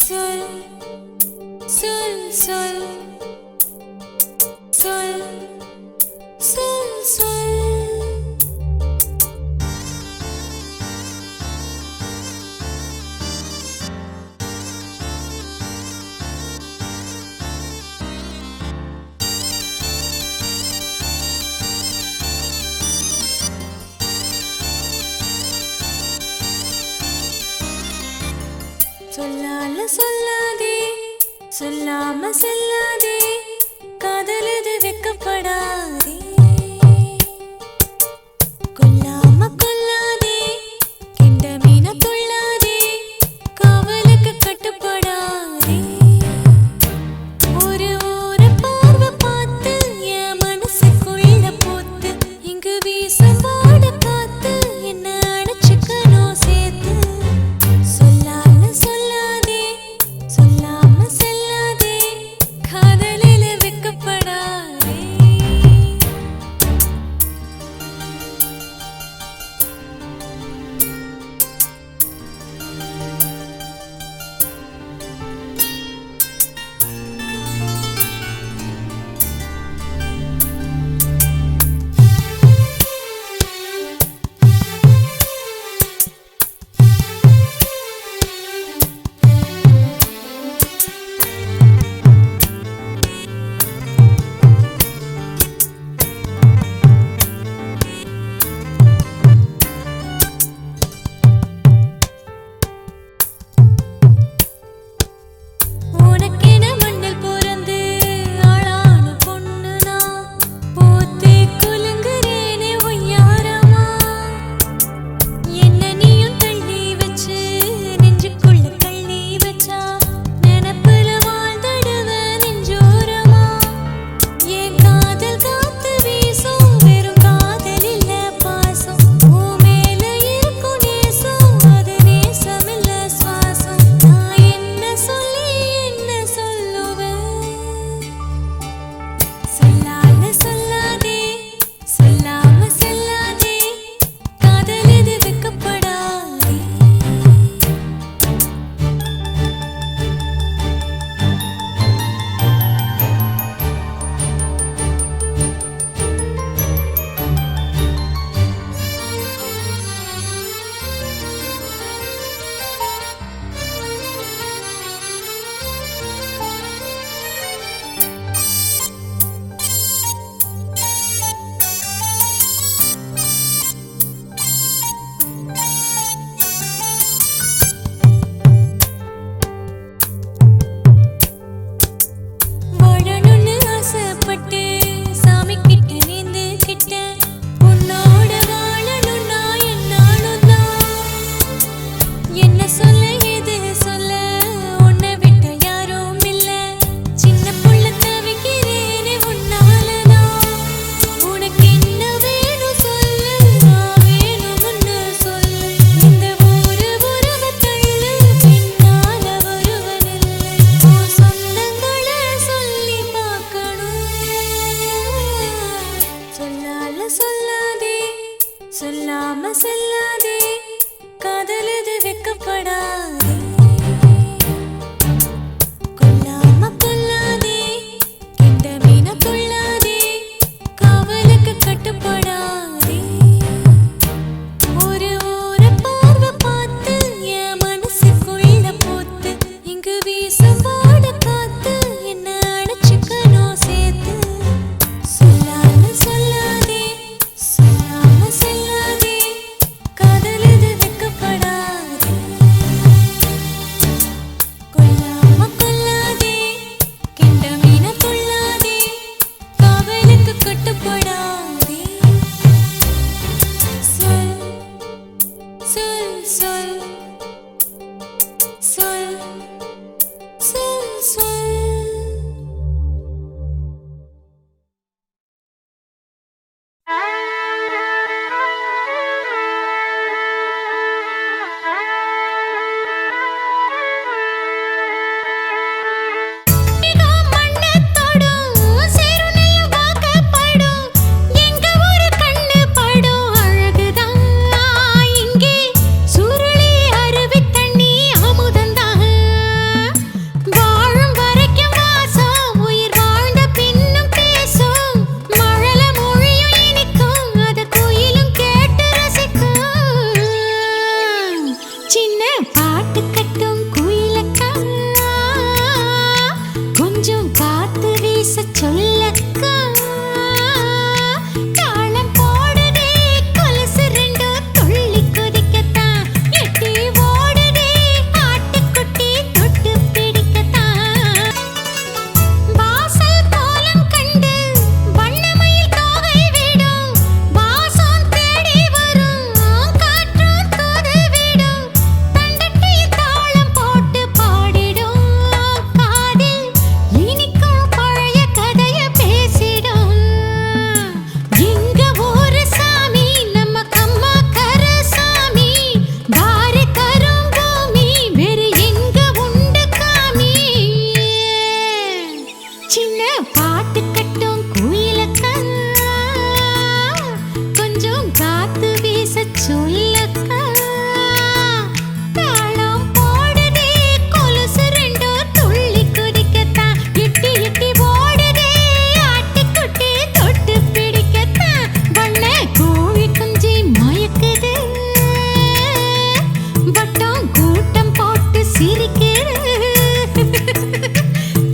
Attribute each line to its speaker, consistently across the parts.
Speaker 1: Sol, sol, sol, sol, sol, sol. சொல்லால சொல்லாதே சொல்லாம செல்லாதே காதலது வெக்கப்படாதே கொல்லாம கொல்லாதே கெண்ட மீன துள்ளாதே காவலுக்கு கட்டுப்படாதே ஒரு ஊர பார்வை பார்த்து என் மனசுக்குள்ள போத்து இங்கு வீசும் பாட காத்து என்ன அணைச்சுக்கணும் சேர்த்து சொல்லால சொல்லாதே சொல்லாம செல்லாதே காதலில வெக்கப்படாதே. உனக்கென மண்ணில் பிறந்து ஆளான பொண்ணு நான் போத்தே குலுங்குறேனே ஒய்யாரமா என்ன நீயும் தள்ளி வச்சு நெஞ்சுக்குள்ள தள்ளி வச்சா நினப்புல வாழ்ந்தடுவ நெஞ்சோரமா என் காதல் காத்து வீசும் வெறும் காதல் இல்ல பாசம் உன் மேல இருக்கும் நேசம் அது நேசமில்ல சுவாசம் நான் என்ன சொல்லி என்ன சொல்லுவேன் சொல்லால சொல்லாதே சொல்லாம செல்லாதே காதலது வெக்கப்படாதே. வாழணும்னு ஆசைப்பட்டு சாமி கிட்ட நீந்து கிட்ட உன்னோட வாழணும்னா என்னாலும் தான் என்ன சொல்ல எது சொல்ல உன்னை விட்ட யாரும் இல்ல சின்ன புள்ள தவிக்கிறேனே உன்னாலதான் உனக்கு என்ன வேணும் சொல்லு நான் வேணும்னு சொல்லு இந்த ஊரு உறவ தள்ளு பின்னால வருவனில்லை உன் சொந்தங்களை சொல்லி பார்க்கணும் சொல்லால சொல்லாதே சொல்லாம செல்லாதே காதலது வெக்கப்படாதே கொல்லாம கொல்லாதே கெண்ட மீன துள்ளாதே காவலுக்கு கட்டுப்படாதே ஒரு ஊர பார்வை பார்த்து என் மனசுக்குள்ள போத்து இங்கு வீசும் பாட காத்து என்ன அணைச்சுக்கணும் சேர்த்து சொல்லால சொல்லாதே சொல்லாம செல்லாதே காதலது வெக்கப்படாதே கொல்லாம கொல்லாதே கெண்ட மீன துள்ளாதே காவலுக்கு கட்டுப்படாதே சொல் சொல் சொல் சொல் சொல் சொல். எங்க ஊரு கண்ணு படும் அழகுதான் இங்கே சுருளி சின்ன பாட்டு கட்டும் குயிலக்கா கொஞ்சம் காத்து வீச சொல்லக்கா தாளம் போடுதே கொலுசு ரெண்டும் துள்ளி குதிக்கத்தான் எட்டி ஓடுதே ஆட்டுக்குட்டி தொட்டு பிடிக்கத்தான் வாசல் கோலம் கண்டு வண்ணமயில் தோகை விடும் வாசம் தேடி வரும் காற்றும் தூது விடும் தண்டட்டி தாளம் போட்டு பாடிடும் காதில் இனிக்கும் பழைய கதைய பேசிடும் எங்க ஊரு சாமி நம்ம கம்மா கர சாமி தாரி தரும் பூமி வேறு எங்க உண்டு காமி சின்ன பாட்டு கட்டும் குயிலக்கா கொஞ்சம் காத்து வீச சொல்லக்கா தாளம் போடுதே கொலுசு ரெண்டும் துள்ளி குதிக்கத்தான் எட்டி எட்டி ஓடுதே ஆட்டுக்குட்டி தொட்டு பிடிக்கத்தான் வண்ண கோழி குஞ்சு மயக்குது வட்டம் கூட்டம் போட்டு சிரிக்குது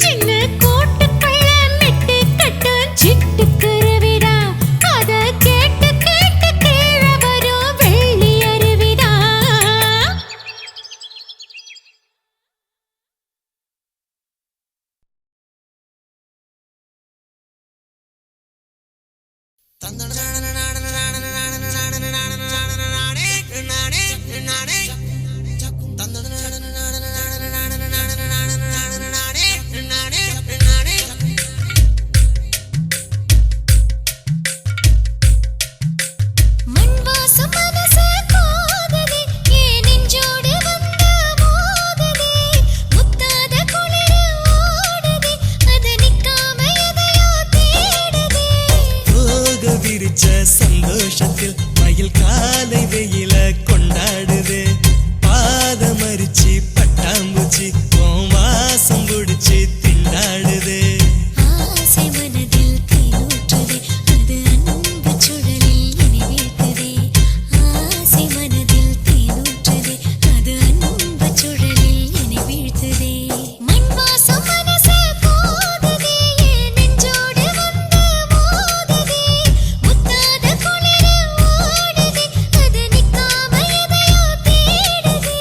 Speaker 1: சின்ன கூட்டுக்குள்ள மெட்டு கட்டும் சிட்டுக்குருவிடா அத கேட்டு கேட்டு கீழே வரும் வெள்ளி அருவிடா மண் வாசம் மனச கோதுதே ஏன் நெஞ்சோடு வந்து மோதுதே முத்தாத குளிர ஓடுதே அது நிக்காம எதையோ தேடுதே
Speaker 2: போக விரிச்ச சந்தோஷத்தில் மயில் காலை வெயில கொண்டாடுது பாதமரிச்சி பட்டாம்பூச்சி உன் வாசம் புடிச்சு திண்டாடுது
Speaker 1: ஆசை மனதில் தேனூற்றுதே அது அன்பு சுழலில் என்னை வீழ்த்துதே ஆசை மனதில் தேனூற்றுதே அது அன்பு சுழலில் என்னை வீழ்த்துதே மண் வாசம் மனச கோதுதே ஏன் நெஞ்சோடு வந்து மோதுதே முத்தாத குளிர ஓடுதே அது நிக்காம எதையோ தேடுதே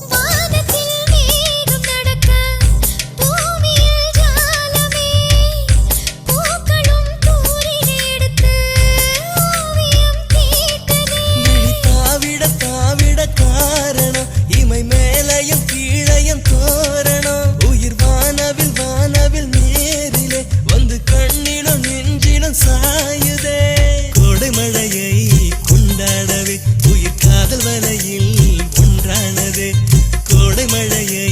Speaker 1: வானத்தில் மேகம் நடக்க பூமியில் ஜாலமே பூக்களும் தூரில் எடுத்து ஓவியம் தீட்டுதே
Speaker 2: தாவிட தாவிட காரணம் இமை மேலையும் கீழையும் தோரணம் உயிர் வானவில் வானவில் நேரிலே வந்து கண்ணிலும் நெஞ்சிலும் சாயுதே கோடை மழையை கொண்டாடவே உயிர் காதல் வலையில் ஒன்றானதே கோடை மழையை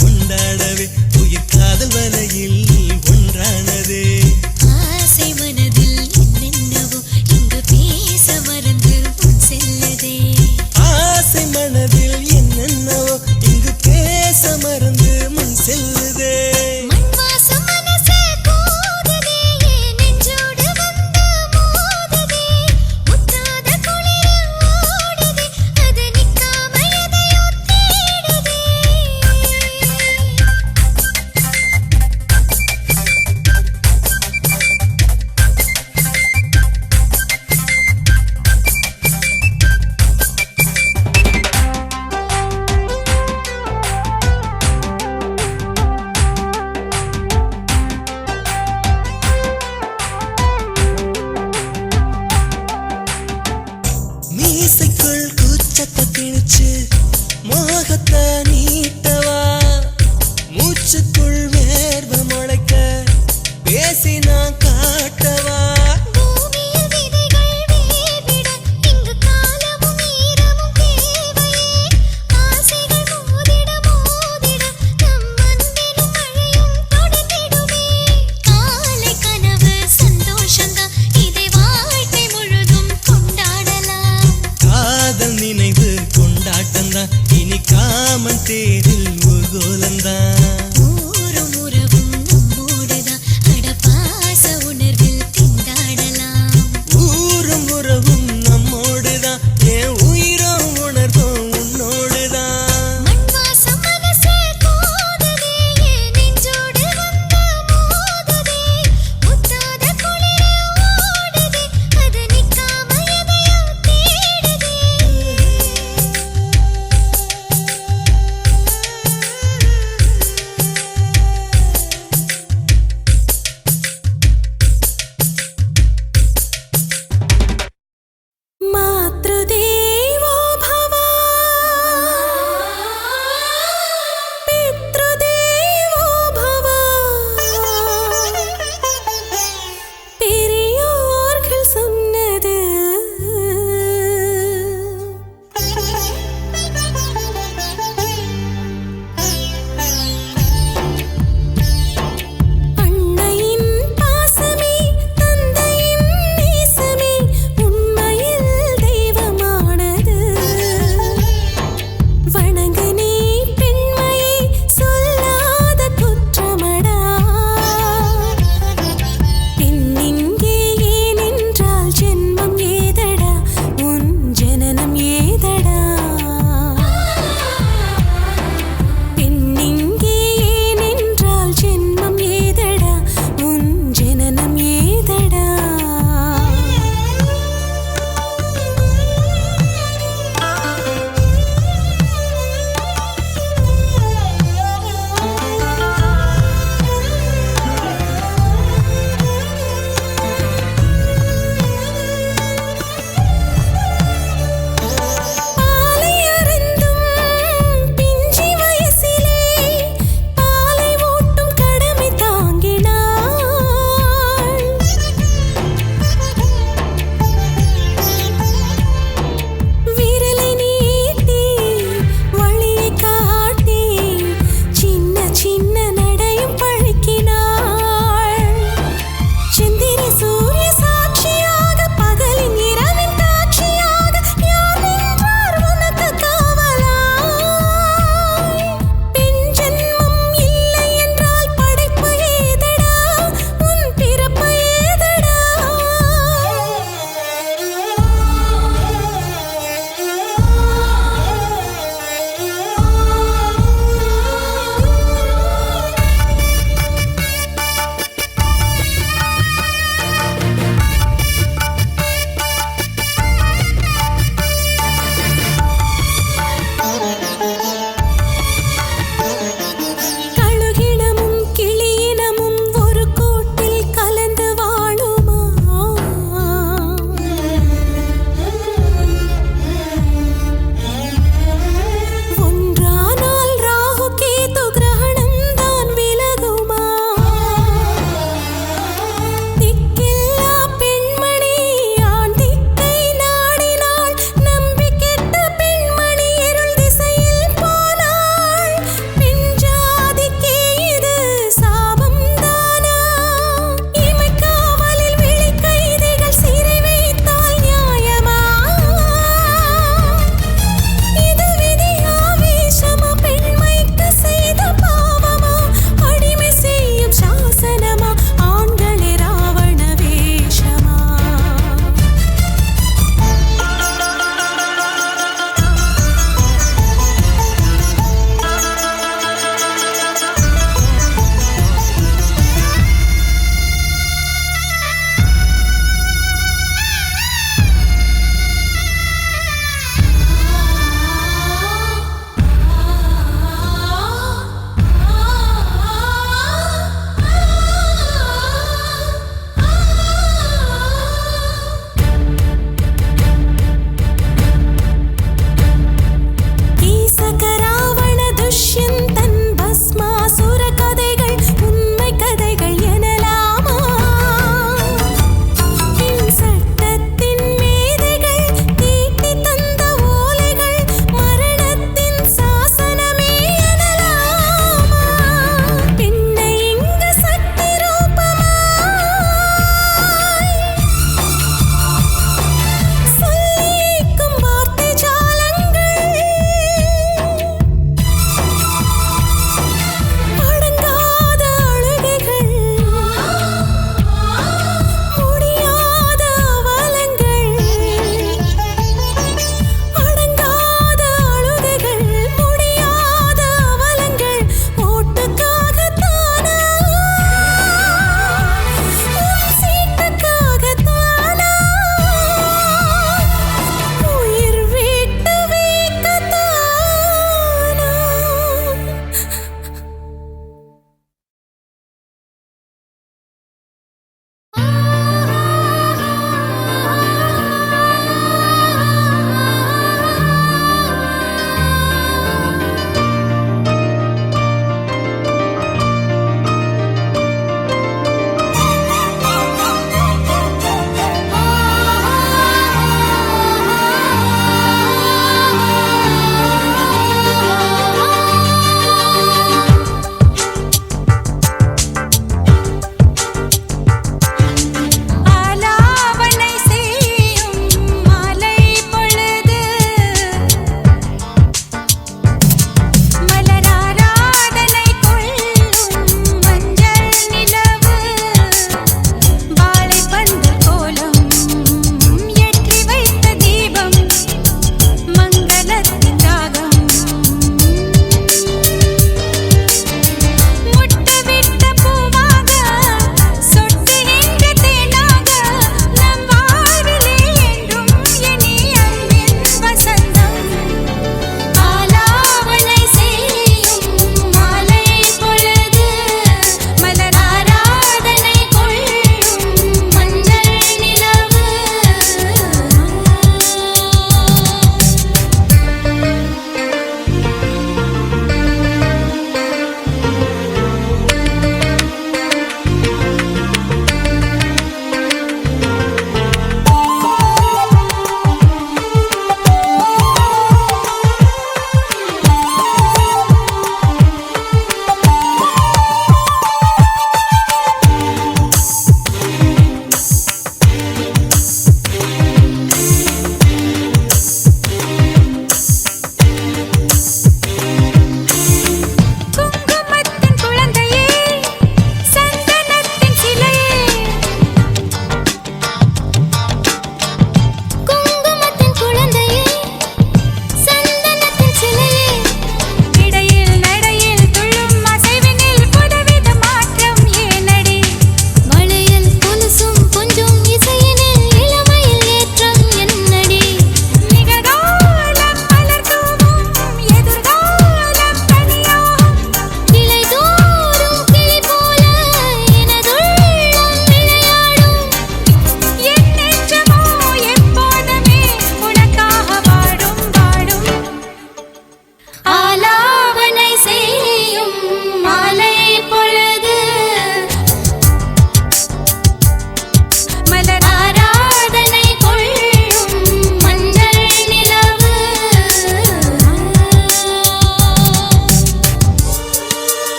Speaker 2: கொண்டாடவே உயிர் காதல் வலையில் ஒன்றானதே
Speaker 1: ஆசை மனதில் என்னென்னவோ இங்கு பேச மறந்து முன் செல்லுதே
Speaker 2: ஆசை மனதில் என்னென்னவோ இங்கு பேச மறந்து முன் செல்லுதே
Speaker 1: மண் வாசம் மனச கோதுதே ஏன் நெஞ்சோடு வந்து மோதுதே முத்தாத குளிர ஓடுதே அது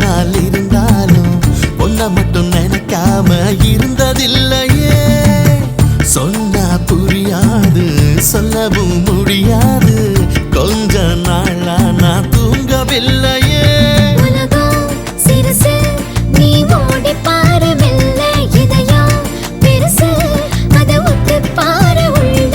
Speaker 2: நாள் இருந்தாலும் ஒன்ன மட்டும் நினைக்காம இருந்ததில்லையே. சொன்னா புரியாது, சொல்லவும் முடியாது, கொஞ்ச நாளா நான் தூங்கவில்லையே.
Speaker 1: உலகம் சிறுசு, நீ ஓடி பாரு மெல்ல, இதயம் பெருசு, அதை ஒத்து பாரு உள்ள.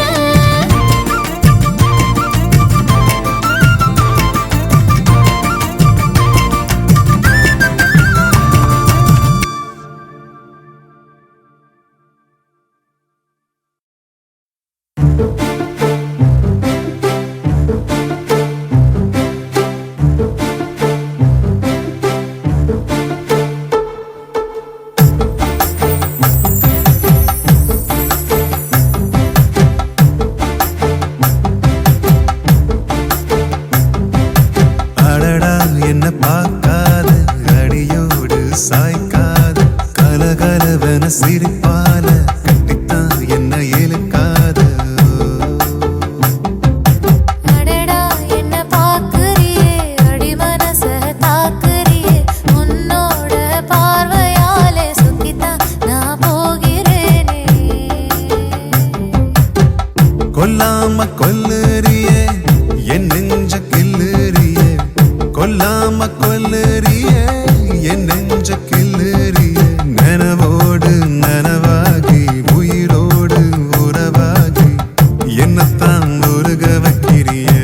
Speaker 3: அடடா என்ன பார்க்காத, அடியோடு சாய்க்காத, கலகலவென சிரிப்பால கட்டித்தான் என்ன இழுக்காத.
Speaker 1: அடடா என்ன பாக்குறியே, அடி மனச தாக்குறியே, உன்னோட பார்வையாலே சுத்தித்தான் நான் போகிறேனே.
Speaker 3: கொல்லாம கொல்லுறியே என் நெஞ்ச கில்லுறியே, கொல்லாம கொல்லுறியே என் நெஞ்ச கில்லுறியே. நனவோடு நனவாகி உயிரோடு உறவாகி என்னத்தான் உருக வைக்கிறியே.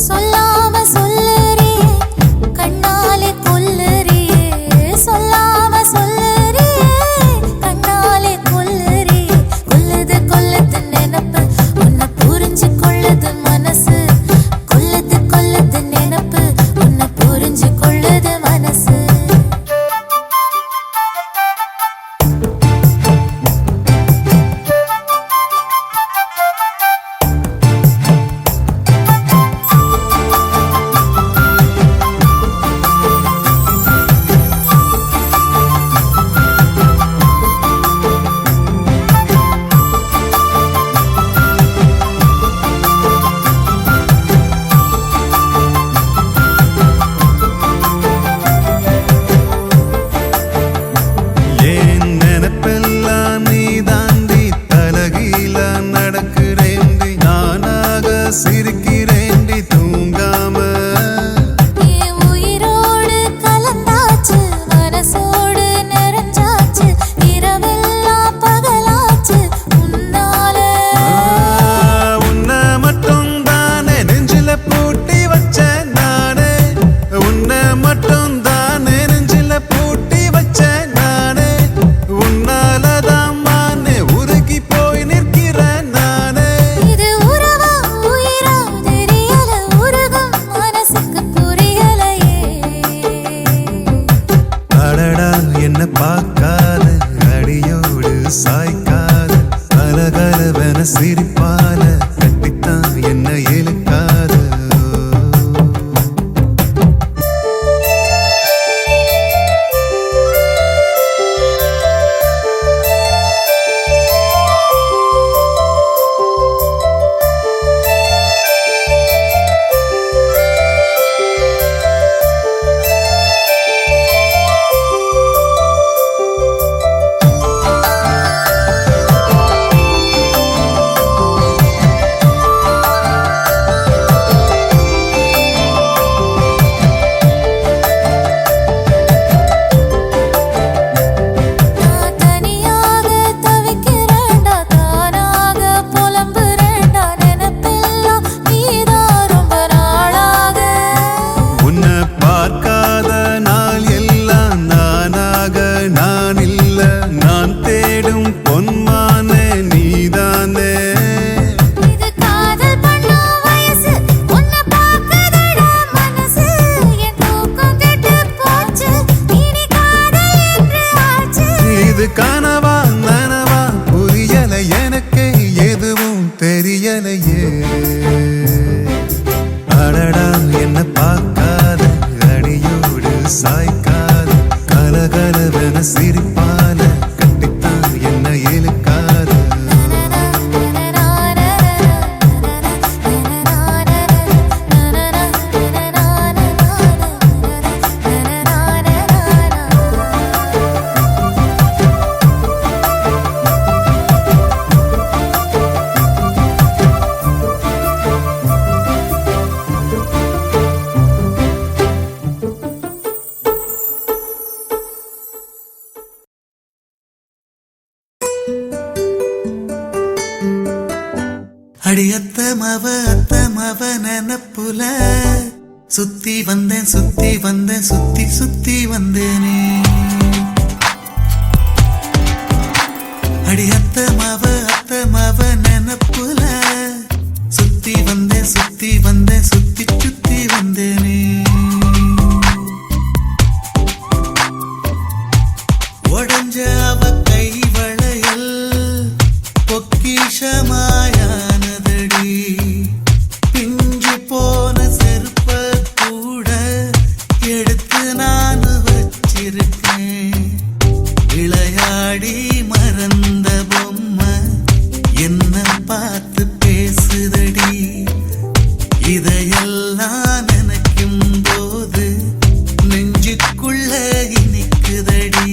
Speaker 1: சொல்லாம சொல்லுறியே, கண்ணாலே கொல்லுறியே, சொல்லாம சொல்லுறியே, கண்ணாலே கொல்லுறியே. கொல்லுது கொல்லுது நினைப்பு, உன்னை புரிஞ்சு கொள்ளுது மனசு, கொல்லுது கொல்லுது நினைப்பு, உன்னை புரிஞ்சு கொள்ளுது மனசு.
Speaker 3: ஏன் நினைப்பெல்லாம் நீ தாண்டி, தலகீழா நடக்கிறேண்டி, நானாக சிரிக்கிறேண்டி தூங்காம.
Speaker 1: என் உயிரோடு கலந்தாச்சு, மனசோடு நிறைஞ்சாச்சு, இரவெல்லாம் பகலாச்சு உன்னால.
Speaker 3: உன்னை மட்டும் தானே நெஞ்சில பூட்டி வச்சேன் நானே, உன்னை மட்டும் தானே நெஞ்சில பூட்டி வச்சேன் நானே. உன்னாலதான் மானே உருகி போய் நிற்கிறேன் நானே.
Speaker 1: இது உறவா உயிரா தெரியல, உருகும் மனசுக்கு புரியலையே.
Speaker 3: அடடா என்ன பார்க்காத, அடியோடு சாய்க்காத, கலகலவென சிரிப்பால கட்டித்தான் என்ன இழுக்காத.
Speaker 1: நான் தனியாக தவிக்கிறேன்டா, தானாக புலம்புறேன்டா, நினைப்பெல்லாம் நீதான் ரொம்ப நாளாக.
Speaker 3: உன்னை பார்க்காத நாள் எல்லாம் நானாக நான் இல்ல, நான் தேடும் பொன்மானே நீதானே.
Speaker 1: இது காதல் பண்ணும் வயசு, உன்னை பார்க்குதடா மனசு, என் தூக்கம் கெட்டு போச்சு, இனி காதல் என்று ஆச்சு.
Speaker 3: இது கனவா நனவா புரியல எனக்கு, எதுவும் தெரியலையே. அடடா என்ன பார்க்காத, அடியோடு சாய்க்காத, கலகலவென சிரிப்பால கட்டித்தான் என்ன இழுக்காத.
Speaker 1: நனனா
Speaker 3: அடி அத்தமவ நினப்புல சுத்தி வந்தேன் சுத்தி வந்தேனே அடி அத்தமவ நினப்புல சுத்தி வந்தேன் சுத்தி வந்தேனே உடஞ்ச அவ கை வளையல் பொக்கிஷமாயானதடி பிஞ்சு போன செருப்ப கூட எடுத்து நான் வச்சிருக்கேன் விளையாடி மறந்த பொம்மை என்ன பார்த்து பேசுதடி இதையெல்லாம் நினைக்கும் போது நெஞ்சுக்குள்ள இனிக்குதடி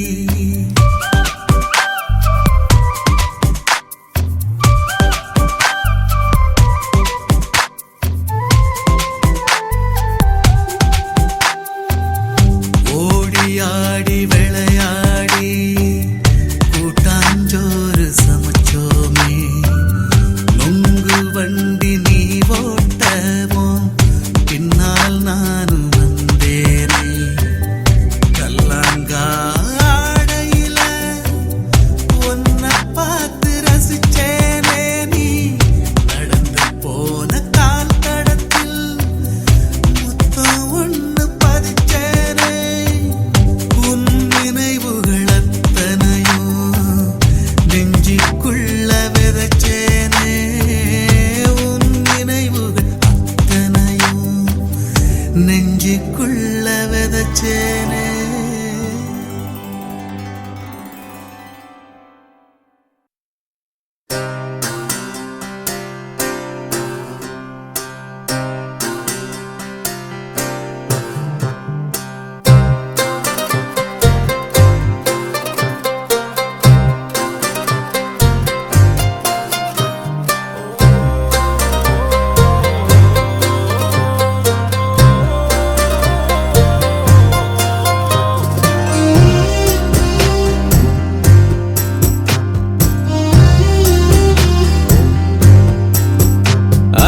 Speaker 3: ஓடியாடி விளையாடி கூட்டாஞ்சோறு சமைச்சோமே நொங்கு வண்டி நீ ஓட்டவும் பின்னால் நானும் வந்தேனே கல்லாங்காடையில உன்னை பார்த்து ரசிச்சேனே நீ நடந்து போன கால் தடத்தில் முத்தம் ஒண்ணு பதிச்சேனே உன் நினைவுகள் அத்தனையும் நெஞ்சுக்குள்ள விதைச்சேனே உன் நினைவுகள் அத்தனையும் நெஞ்சுக்குள்ள விதைச்சேனே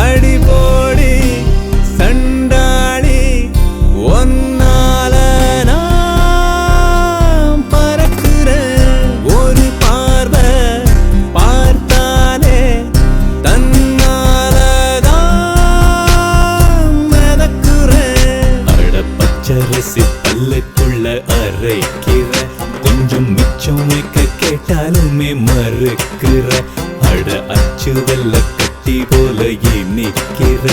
Speaker 4: அடிபோடி சண்டாளி ஒன்னால நான் பறக்கிறேன் ஒரு பார்வை பார்த்தாலே தன்னாலதான் மிதக்கிறேன் அட பச்சரிசி பல்லுக்குள்ள அரைக்கிற கொஞ்சம் மிச்சம் வைக்க கேட்டாலுமே மறுக்கிற அட அச்சு வெள்ள கட்டி போல இனிக்கிற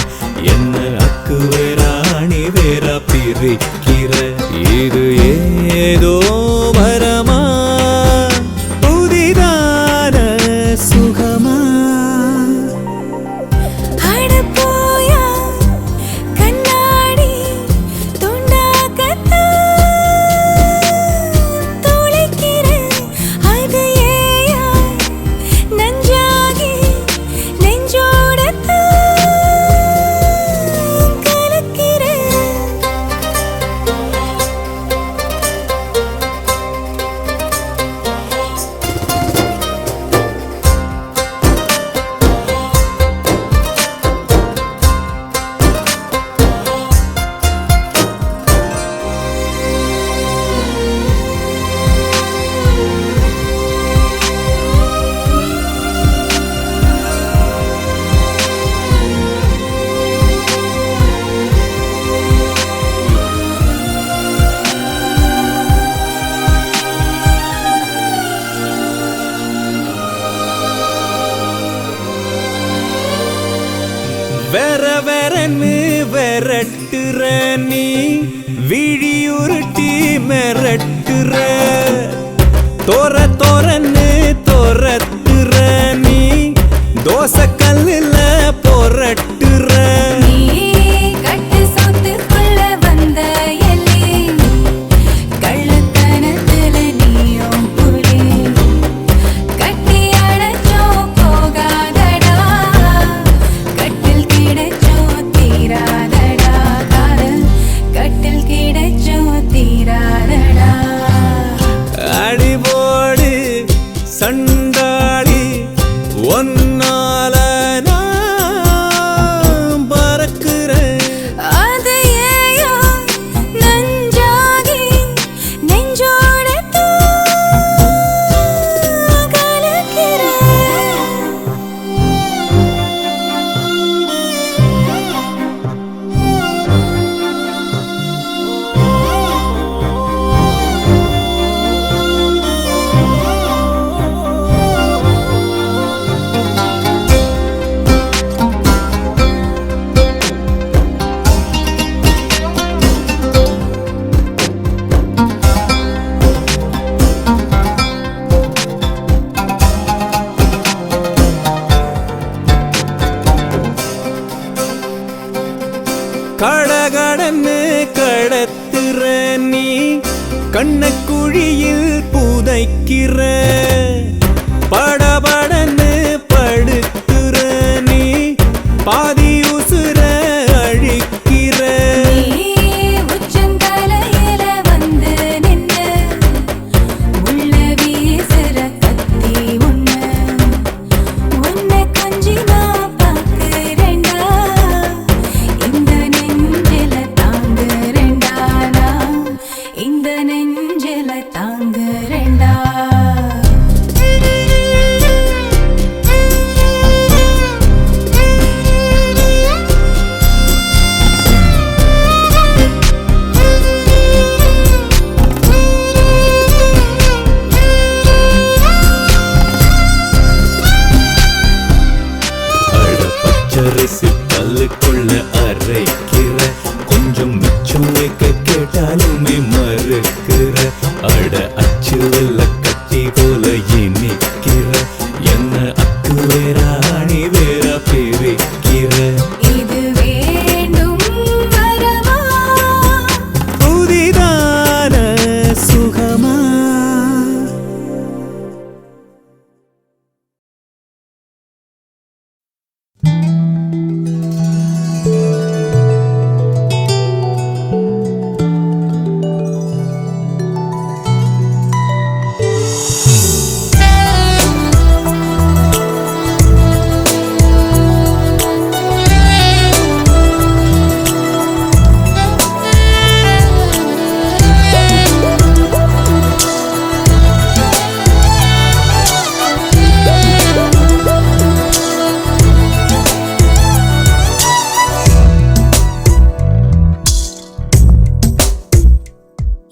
Speaker 4: என்ன அக்கு வேறாணி வேறா பிரிக்கிற இது ஏதோ வரமா புதிதான சுகமா
Speaker 1: அட போயா கண்ணாடி துண்டாக்கத்தான் துளைக்கிறேன் அது ஏயா நஞ்சாகி நெஞ்சோடத்தான் கலக்கிறேன்
Speaker 4: வேற வேறன்னு விரட்டுற நீ விழியுருட்டி மிரட்டுற தோரன்னு தோரத்துற நீ தோசை கல்லுல பொரட்டுற
Speaker 1: நீ கட்டு சொத்துக்குள்ள வந்த எலி கள்ளத்தனத்துல நீயும் புலி கட்டி அடைச்சோ போகாதடா கட்டில் கிடைச்சோ தீராதடா காதல் கட்டில்
Speaker 4: கண்ணக்குழியில் புதைக்கிற படபடன்னு படுக்கிற நீ பாதி உசுர அழிக்கிற
Speaker 1: நீ உச்சந்தலையில வந்து நின்னு உள்ள வீசுற கத்தி ஒண்ணு உன்னை கொஞ்சி நான் பார்க்கிறேன்டா இந்த நெஞ்சில தாங்குறேன்டா நான் இந்த நெஞ்சில தாங்குறேன்டா
Speaker 4: பச்சரிசி கல்லுக்குள்ள அரைக்கிற கொஞ்சம் மிச்சம் வைக்க கேட்டாலுமே மறுக்கிற அட அச்சுல கட்டி போல இனிக்கிற என்ன அக்கு வேற அணி வேற பிரிக்கிற
Speaker 1: இது வேண்டும் வரமா
Speaker 4: புதிதான சுகமா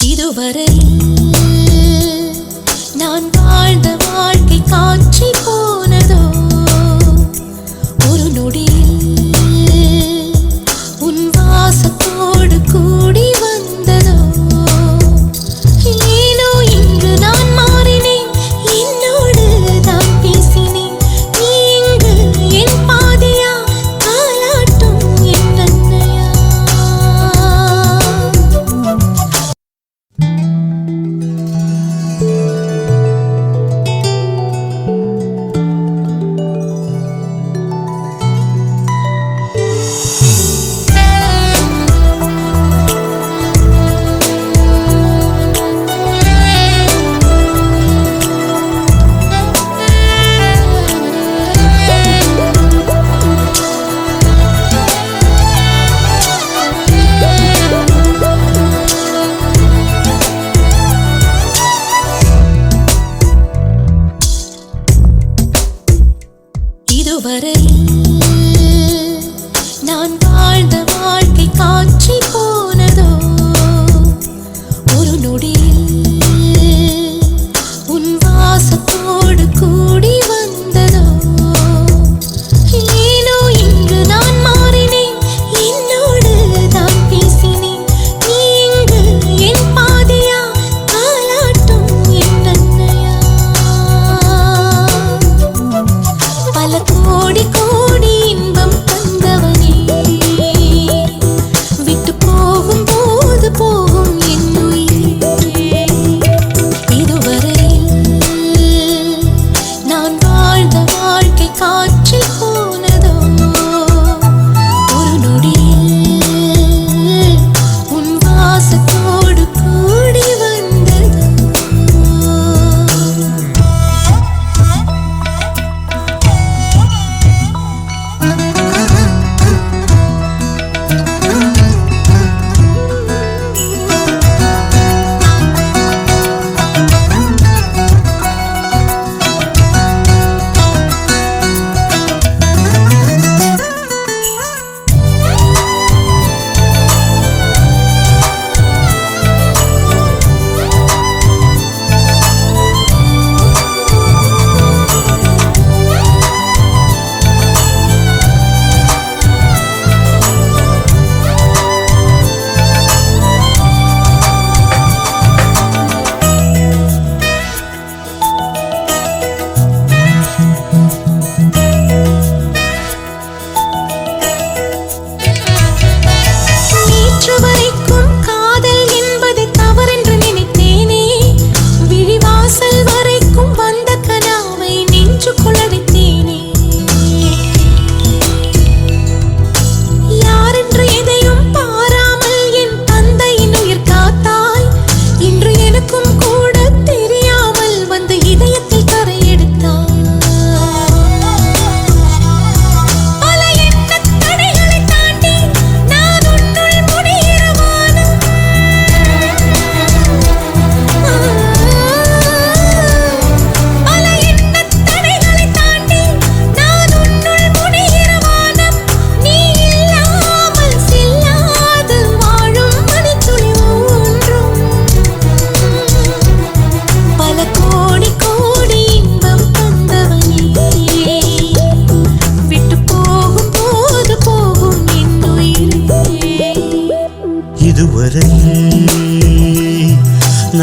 Speaker 5: இதுவரையில் நான் வாழ்ந்த வாழ்க்கை காட்சி போனதோ ஒரு நொடியில் உன் வாசத்தோடு கூடி வந்ததோ ஏனோ இன்று நான் மாறினேன் என்னோடு நான் பேசினேன் நீ இங்கு என் பாதியா தாலாட்டும் என் அன்னையா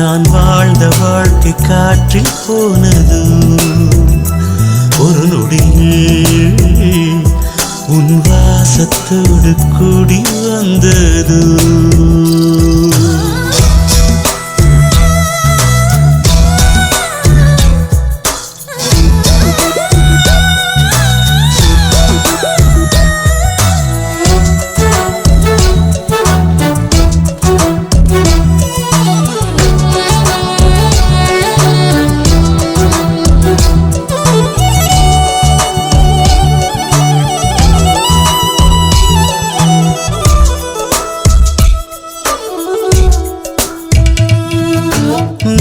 Speaker 3: நான் வாழ்ந்த வாழ்க்கை காற்றில் போனது ஒரு நொடியில் உன் வாசத்தோடு கூடி வந்தது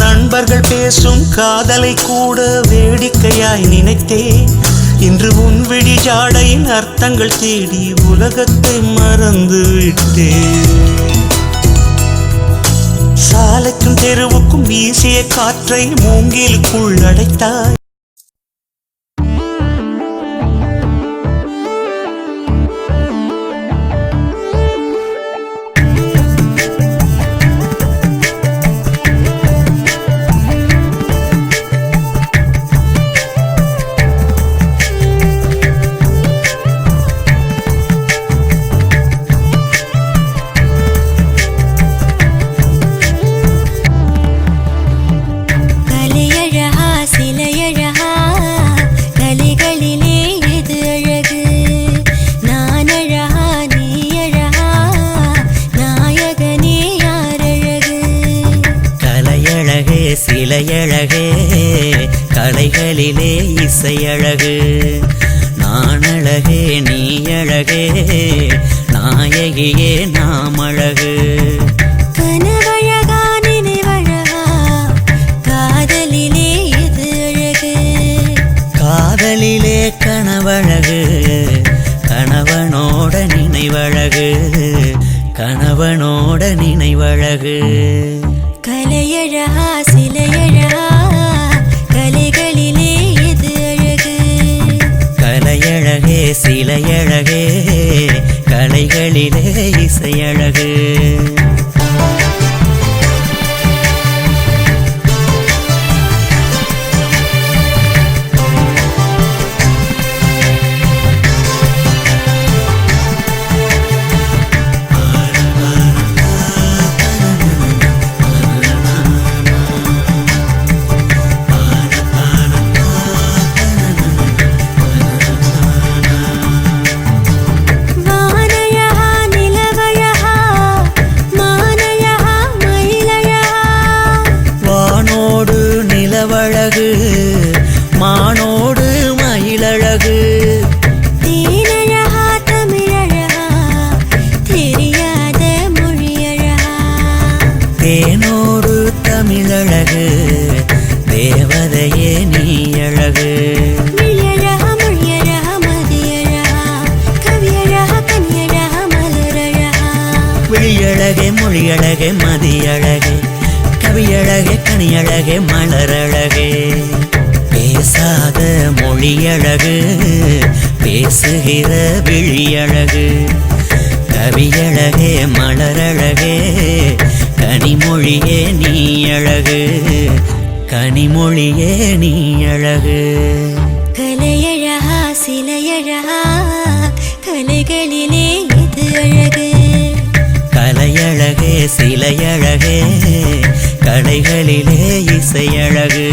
Speaker 3: நண்பர்கள் பேசும் காதலை கூட வேடிக்கையாய் நினைத்தேன் இன்று உன் விழி ஜாடையின் அர்த்தங்கள் தேடி உலகத்தை மறந்து விட்டேன் சாலைக்கும் தெருவுக்கும் வீசிய காற்றை மூங்கிலுக்குள் அடைத்தாய்
Speaker 6: சிலையழகே கலைகளிலே இசையழகு நான் அழகே நீ அழகே நாயகியே நாம் அழகு
Speaker 5: கனவழகா நினைவழகா காதலிலே இது அழகு
Speaker 6: காதலிலே கனவழகு கணவனோட நினைவழகு கணவனோட நினைவழகு
Speaker 5: கலையழகா சிலையழகா கலைகளிலே இது அழகு
Speaker 6: கலையழகே சிலையழகே கலைகளிலே இசையழகு மானோடு மயிலழகு
Speaker 5: தேனழகா தமிழழகா தெரியாத மொழியழகா
Speaker 6: தேனோடு தமிழழகு தேவதையே நீ அழகு
Speaker 5: விழியழகா மொழியழகா மதியழகா கவியழகா கனியழகா மலரழகா
Speaker 6: விழியழகே மொழியழகே மதியழகே கவியழகே கனியழகே மலரழகே பேசாத மொழியழகு பேசுகிற விழியழகு கவியழகே மலரழகே கனிமொழியே நீ அழகு கனிமொழியே நீ அழகு
Speaker 5: கலையழகா சிலையழகா கலைகளிலே இது அழகு
Speaker 6: கலையழகே சிலையழகே கலைகளிலே இசையழகு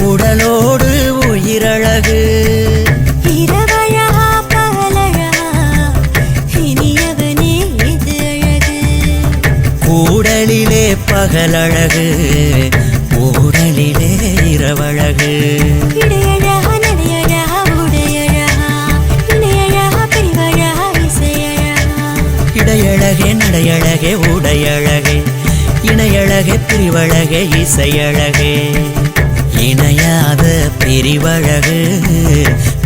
Speaker 6: உடலோடு உயிரழகு
Speaker 5: இரவழகா பகலழகா இனியவனே இது அழகு
Speaker 6: கூடலிலே பகலழகு ஊடலிலே இரவழகு
Speaker 5: இடையழகா நடையழகா உடையழகா இணையழகா பிரிவழகா
Speaker 6: நடையழகே உடையழகே இணையழகே பிரிவழகே இசையழகே இணையாத பிரிவழகு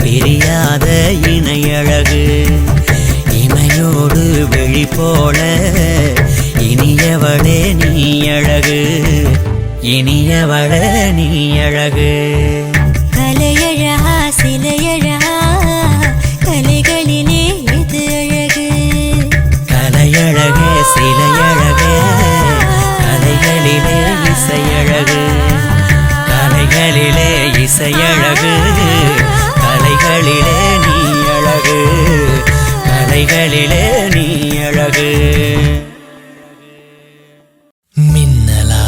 Speaker 6: பிரியாத இணையழகு இமையோடு வெளி போல இனியவளே நீ அழகு இனியவளே நீ அழகு
Speaker 5: கலையழகா சிலையழகா கலைகளிலே எது அழகு
Speaker 6: கலையழகே சிலையழகே கலைகளிலே இசையழகு கலைகளிலே இசையழகு கலைகளிலே நீ அழகு கலைகளிலே நீ அழகு
Speaker 4: மின்னலா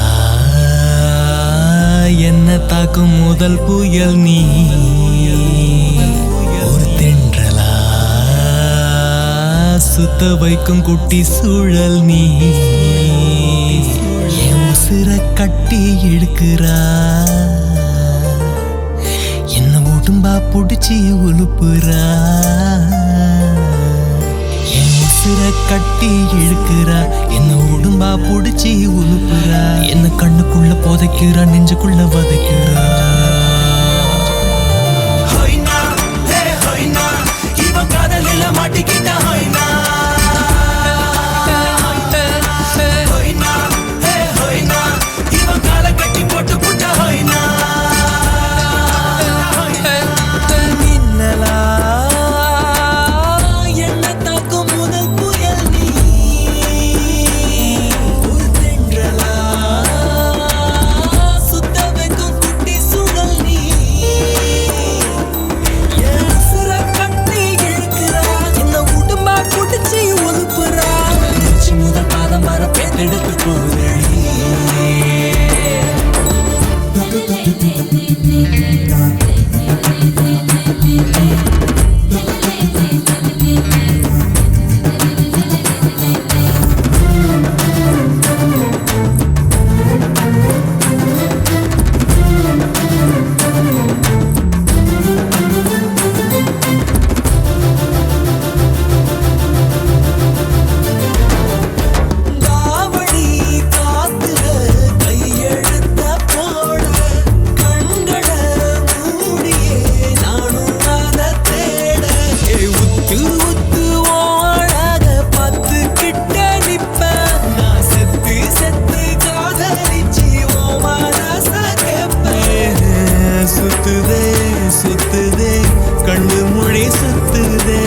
Speaker 4: என்ன தாக்கும் முதல் புயல் நீ ஒரு தென்றலா சுத்த வைக்கும் குட்டி சூழல் நீ என் உசிர கட்டி இழுக்கிறா என்ன உடும்பா புடிச்சி உழுப்புறா என் உசிர கட்டி இழுக்கிறா என்ன உடும்பா புடிச்சி உழுப்புறா என்ன கண்ணுக்குள்ள புதைக்கிறா நெஞ்சுக்குள்ள வதைக்கிறா
Speaker 2: மாட்டிக்கிட்ட இவன் காலை கட்டி போட்டு புட்ட
Speaker 4: மின்னலா என்ன தாக்கும் முதல் புயல் நீ ஒரு தென்றலா சுத்த வைக்கும் குட்டி சுழல் நீ என் உசுர கட்டி இழுக்கிறா என்ன உடும்பா புடிச்சு ஒதுப்புறா உச்சி முதல் பாதம் வர பேத்தெடுத்து போகுதடி தாவணி காத்துல கையெழுத்த போட கண்கள மூடியே நானும் அத தேட உத்து உத்து ஓழக பத்து கிட்ட நிப்ப நான் செத்து செத்து காதலிச்சு ஓ மனச கேப்பேன் சுத்துதே சுத்துதே கண்ணு மொழி சுத்துதே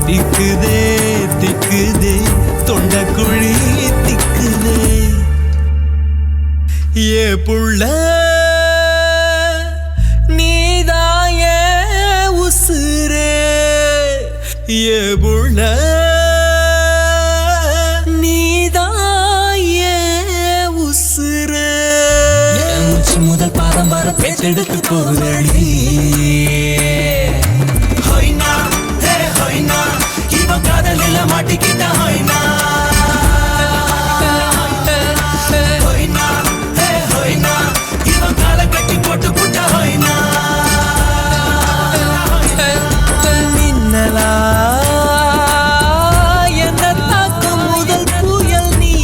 Speaker 4: திக்குதே திக்குதே தொண்டக்குழி திக்குதே ஏ புள்ள நீதாய உசுரே ஏ புள்ள நீதாய உசுரே உச்சி முதல் பாதம் வர பேச்செடுத்து போகுதடி இவன் காதலில் மாட்டிக்கிட்ட இவன் காலை கட்டி போட்டு புட்ட மின்னலா என்ன தாக்கும் முதல் புயல் நீ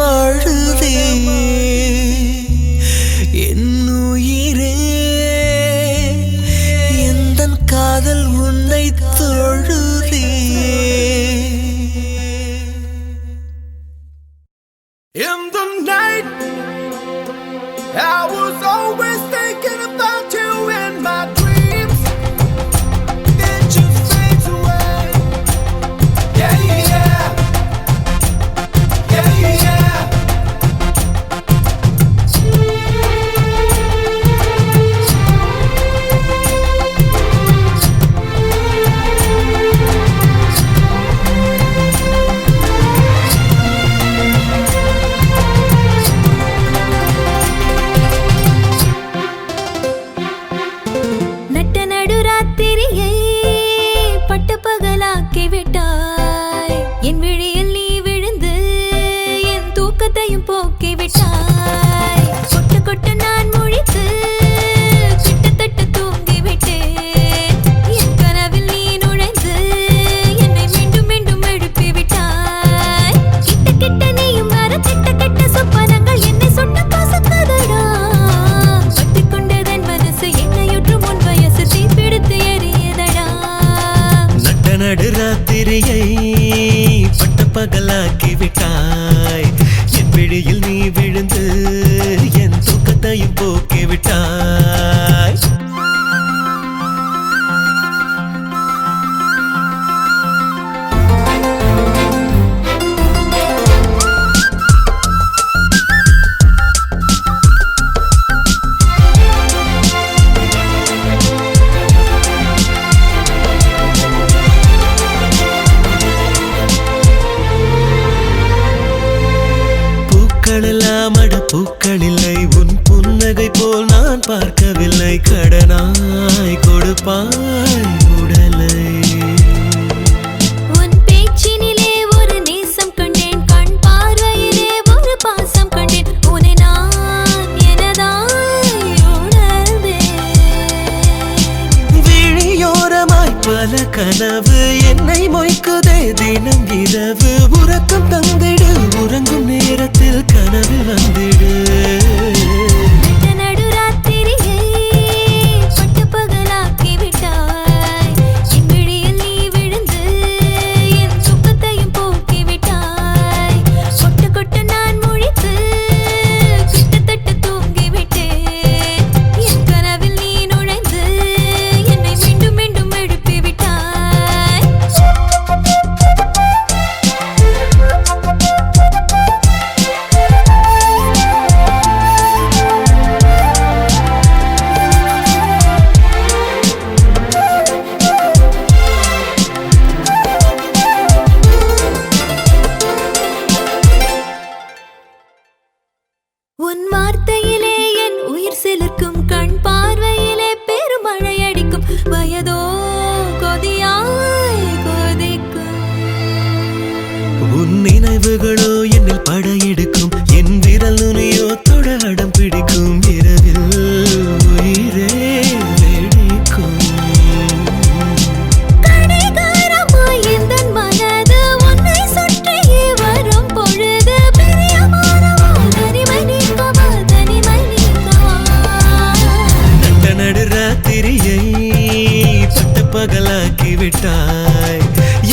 Speaker 3: அழுதே என் உயிரே எந்தன் காதல் உன்னை தொழுதே.
Speaker 2: In the night, I was always thinking about you in my dreams. It just fades away. Yeah, yeah. Yeah, yeah.
Speaker 1: நட்ட நடுராத்திரியை பட்டப்பகலாக்கி விட்டாய். என் விழியில் நீ விழுந்து என் தூக்கத்தையும் போக்கி விட்டாய். கொட்டு கொட்டு நான் முழித்து கிட்டத்தட்ட தூங்கி விட்டேன். என் கனவில் நீ நுழைந்து என்னை மீண்டும் மீண்டும் எழுப்பி விட்டாய். கிட்ட கிட்ட நீயும் வர கிட்ட கிட்ட சொப்பனங்கள் என்னை சுட்டு பசுக்குதடா. பற்றிக் கொண்டதன் மனசு என்னையுற்று முன் வயசு தீப்பிடித்து எரியதடா.
Speaker 3: நட்ட நடுராத்திரியை பட்டப்பகலாக்கி விட்டாய். என் விழியில் நீ விழுந்து என் தூக்கத்தையும் போக்கி விட்டாய். பூக்களெல்லாம் அட பூக்களில்லை, உன் புன்னகை போல் நான் பார்க்கவில்லை. கடனாய் கொடுப்பாய் உடலை.
Speaker 1: உன் பேச்சினிலே ஒரு நேசம் கண்டேன், கண் பார்வையிலே ஒரு பாசம் கண்டேன். உன்னை நான் எனதாய் உணர்ந்தேன்.
Speaker 3: விழியோரமாய் பல கனவு என்னை மொய்க்குதே தினம் இரவு. உறக்கம் தந்திடு, உறங்கும் நேரத்தில் கனவில் வந்திடு.
Speaker 1: நட்ட நடுராத்திரியை பட்டப்பகலாக்கி விட்டாய். என் விழியில் நீ விழுந்து என் தூக்கத்தையும் போக்கி விட்டாய். கொட்டு கொட்டு நான் முழித்து கிட்டத்தட்ட தூங்கி விட்டேன். என் கனவில் நீ நுழைந்து என்னை மீண்டும் மீண்டும் எழுப்பி விட்டாய். உன் வார்த்தையிலே என் உயிர் சிலிர்க்கும், கண் பார்வையிலே பெருமழை அடிக்கும். வயதோ கொதியாய் கொதிக்கும்.
Speaker 3: உன் நினைவுகளோ என்னில் படையெடுக்கும். என் விரல் நுனியோ தொட அடம் பிடிக்கும். இரவில் உயிரே வெடிக்கும்.
Speaker 1: கடிகாரமாய் எந்தன் மனது உன்னை சுற்றியே வரும் பொழுது பிரியமானவா தனிமை நீக்கவா தனிமை நீக்கவா.
Speaker 3: நட்ட நடுராத்திரியை பட்டப்பகலாக்கி விட்டாய்.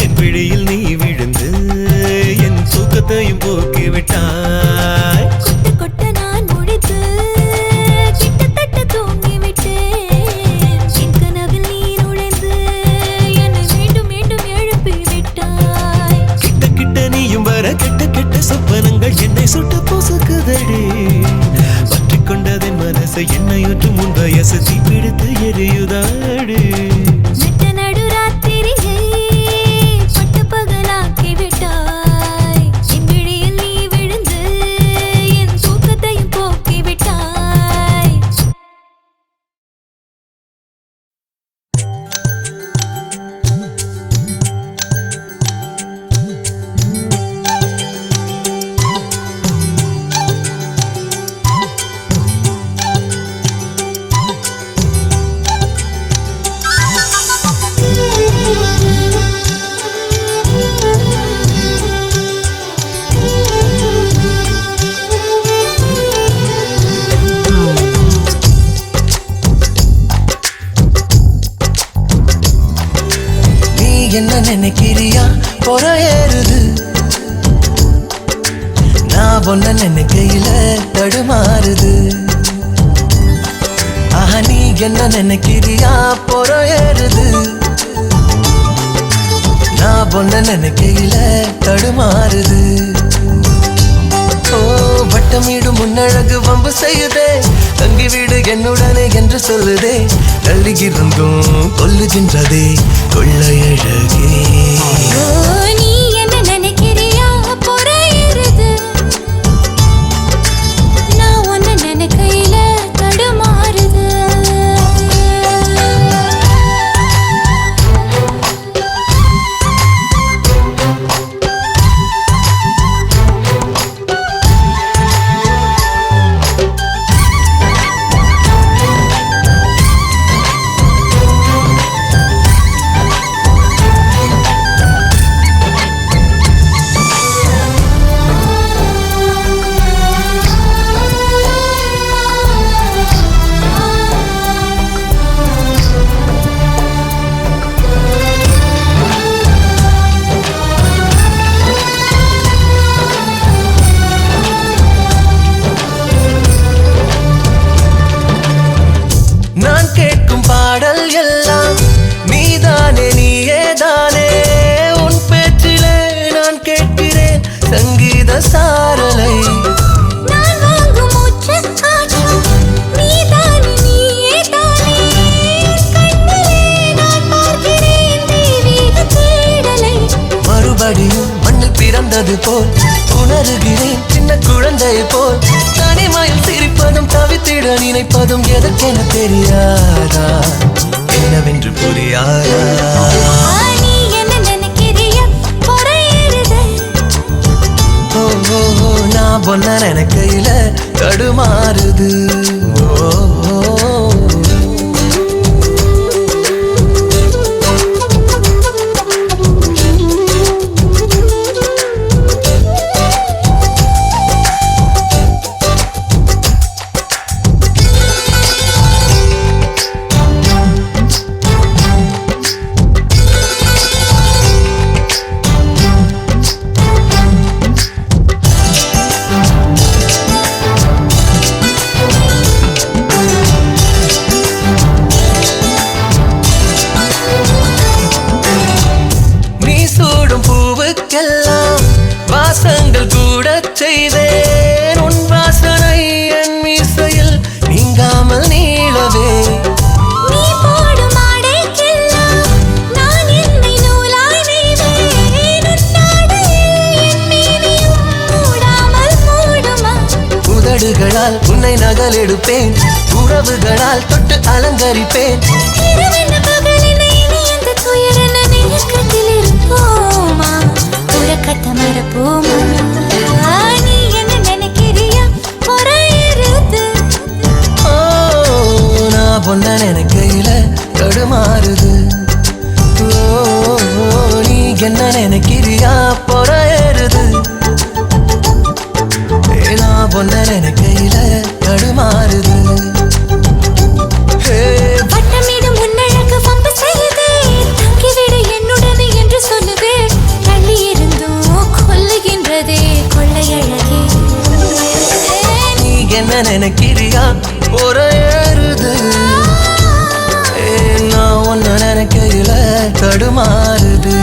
Speaker 3: என் விழியில் நீ விழுந்து என் தூக்கத்தையும் போக்கி விட்டாய்.
Speaker 1: கொட்டு கொட்டு நான் முழித்து கிட்டத்தட்ட தூங்கி விட்டேன். என் கனவில் நீ நுழைந்து என்னை மீண்டும் மீண்டும் எழுப்பி விட்டாய்.
Speaker 3: கிட்ட கிட்ட நீயும் வர கெட்ட கெட்ட சொப்பனங்கள் என்னை சுட்டு பொசுக்குதடி. பற்றிக் கொண்டதன் மனசு என்னையுற்று முன் வயசு தீப்பிடித்து எரியுதாடு.
Speaker 1: நட்ட நடுராத்திரியை பட்டப்பகலாக்கி விட்டாய். என் விழியில் நீ விழுந்து என் தூக்கத்தையும் போக்கி விட்டாய்.
Speaker 3: என்ன நினைக்கிறியா பொற ஏறுது நான் ஒன்ன நினைக்கையில தடுமாறுது ஆஹா நீ என்ன நினைக்கிறியா பொற ஏறுது நான் ஒன்ன நினைக்கையில தடுமாறுது ஓ வட்டமீடு முன்னழகு வம்பு செய்யுதே தங்கி வீடு என்னுடனே என்று சொல்லுதே தள்ளியிருந்தும் கொல்லுகின்றதே கொள்ளையழகே
Speaker 1: ஓ, நீ என்ன நினைக்கிறியா பொற ஏறுது நான் உன்னை நினைக்கையில தடுமாறுது
Speaker 3: நான் கேட்கும் பாடல் எல்லாம் நீதானே நீயேதானே உன் பேச்சிலே நான் கேட்கிறேன் சங்கீத சாரலை
Speaker 1: நான் வாங்கும் மூச்சுக் காற்றும் நீதானே நீயேதானே கண்ணிலே நான் பார்க்கிறேன் தெய்வீக தேடலை
Speaker 3: மறுபடியும் மண்ணில் பிறந்தது போல் உணர்கிறேன் சின்ன குழந்தை போல் தனிமையில் சிரிப்பதும் தவித்திட நினைப்பதும் எதற்கென தெரியாதா என்னவென்று புரியாதா
Speaker 1: நீ என்ன நினைக்கிறியா பொற ஏறுது
Speaker 3: ஓ ஓ, ஓ, நான் பொன்ன நினைக்கையில தடுமாறுது ஓ, ஓ. நீ சூடும் பூவுக்கெல்லாம் வாசங்கள் கூட செய்வேன் உன் வாசனை என் மீசையில் நீங்காமல் நீளவே
Speaker 1: நீ போடும் ஆடைக்கெல்லாம் நான் என்னை நூலாய் நெய்வேன் உன்னாடையில் என் மீதியும் மூடாமல் மூடுமா
Speaker 3: உதடுகளால் உன்னை நகலெடுப்பேன் உறவுகளால் தொட்டு அலங்கரிப்பேன்
Speaker 1: இரவென்ன பகலென்ன இனி அந்த துயரென்ன நெருக்கத்தில் இருப்போமா உறக்கத்தை மறப்போமா நீ என்ன நினைக்கிறியா பொற ஏறுது
Speaker 3: ஓ நான் பொன்ன நினைக்கையில தடுமாறுது ஓ ஓ, நீ என்ன நினைக்கிறியா பொற ஏறுது நான் பொன்ன நினைக்கையில தடுமாறுது ஹே
Speaker 1: வட்டமிடும் முன்னழகு வம்பு செய்யுதே தங்கிவிடு என்னுடனே என்று சொல்லுதே தள்ளி இருந்தும் கொல்லுகின்றதே கொள்ளையழகே
Speaker 3: நீ என்ன நினைக்கிறியா பொற ஏறுது நான் ஒன்ன நினைக்கையில தடுமாறுது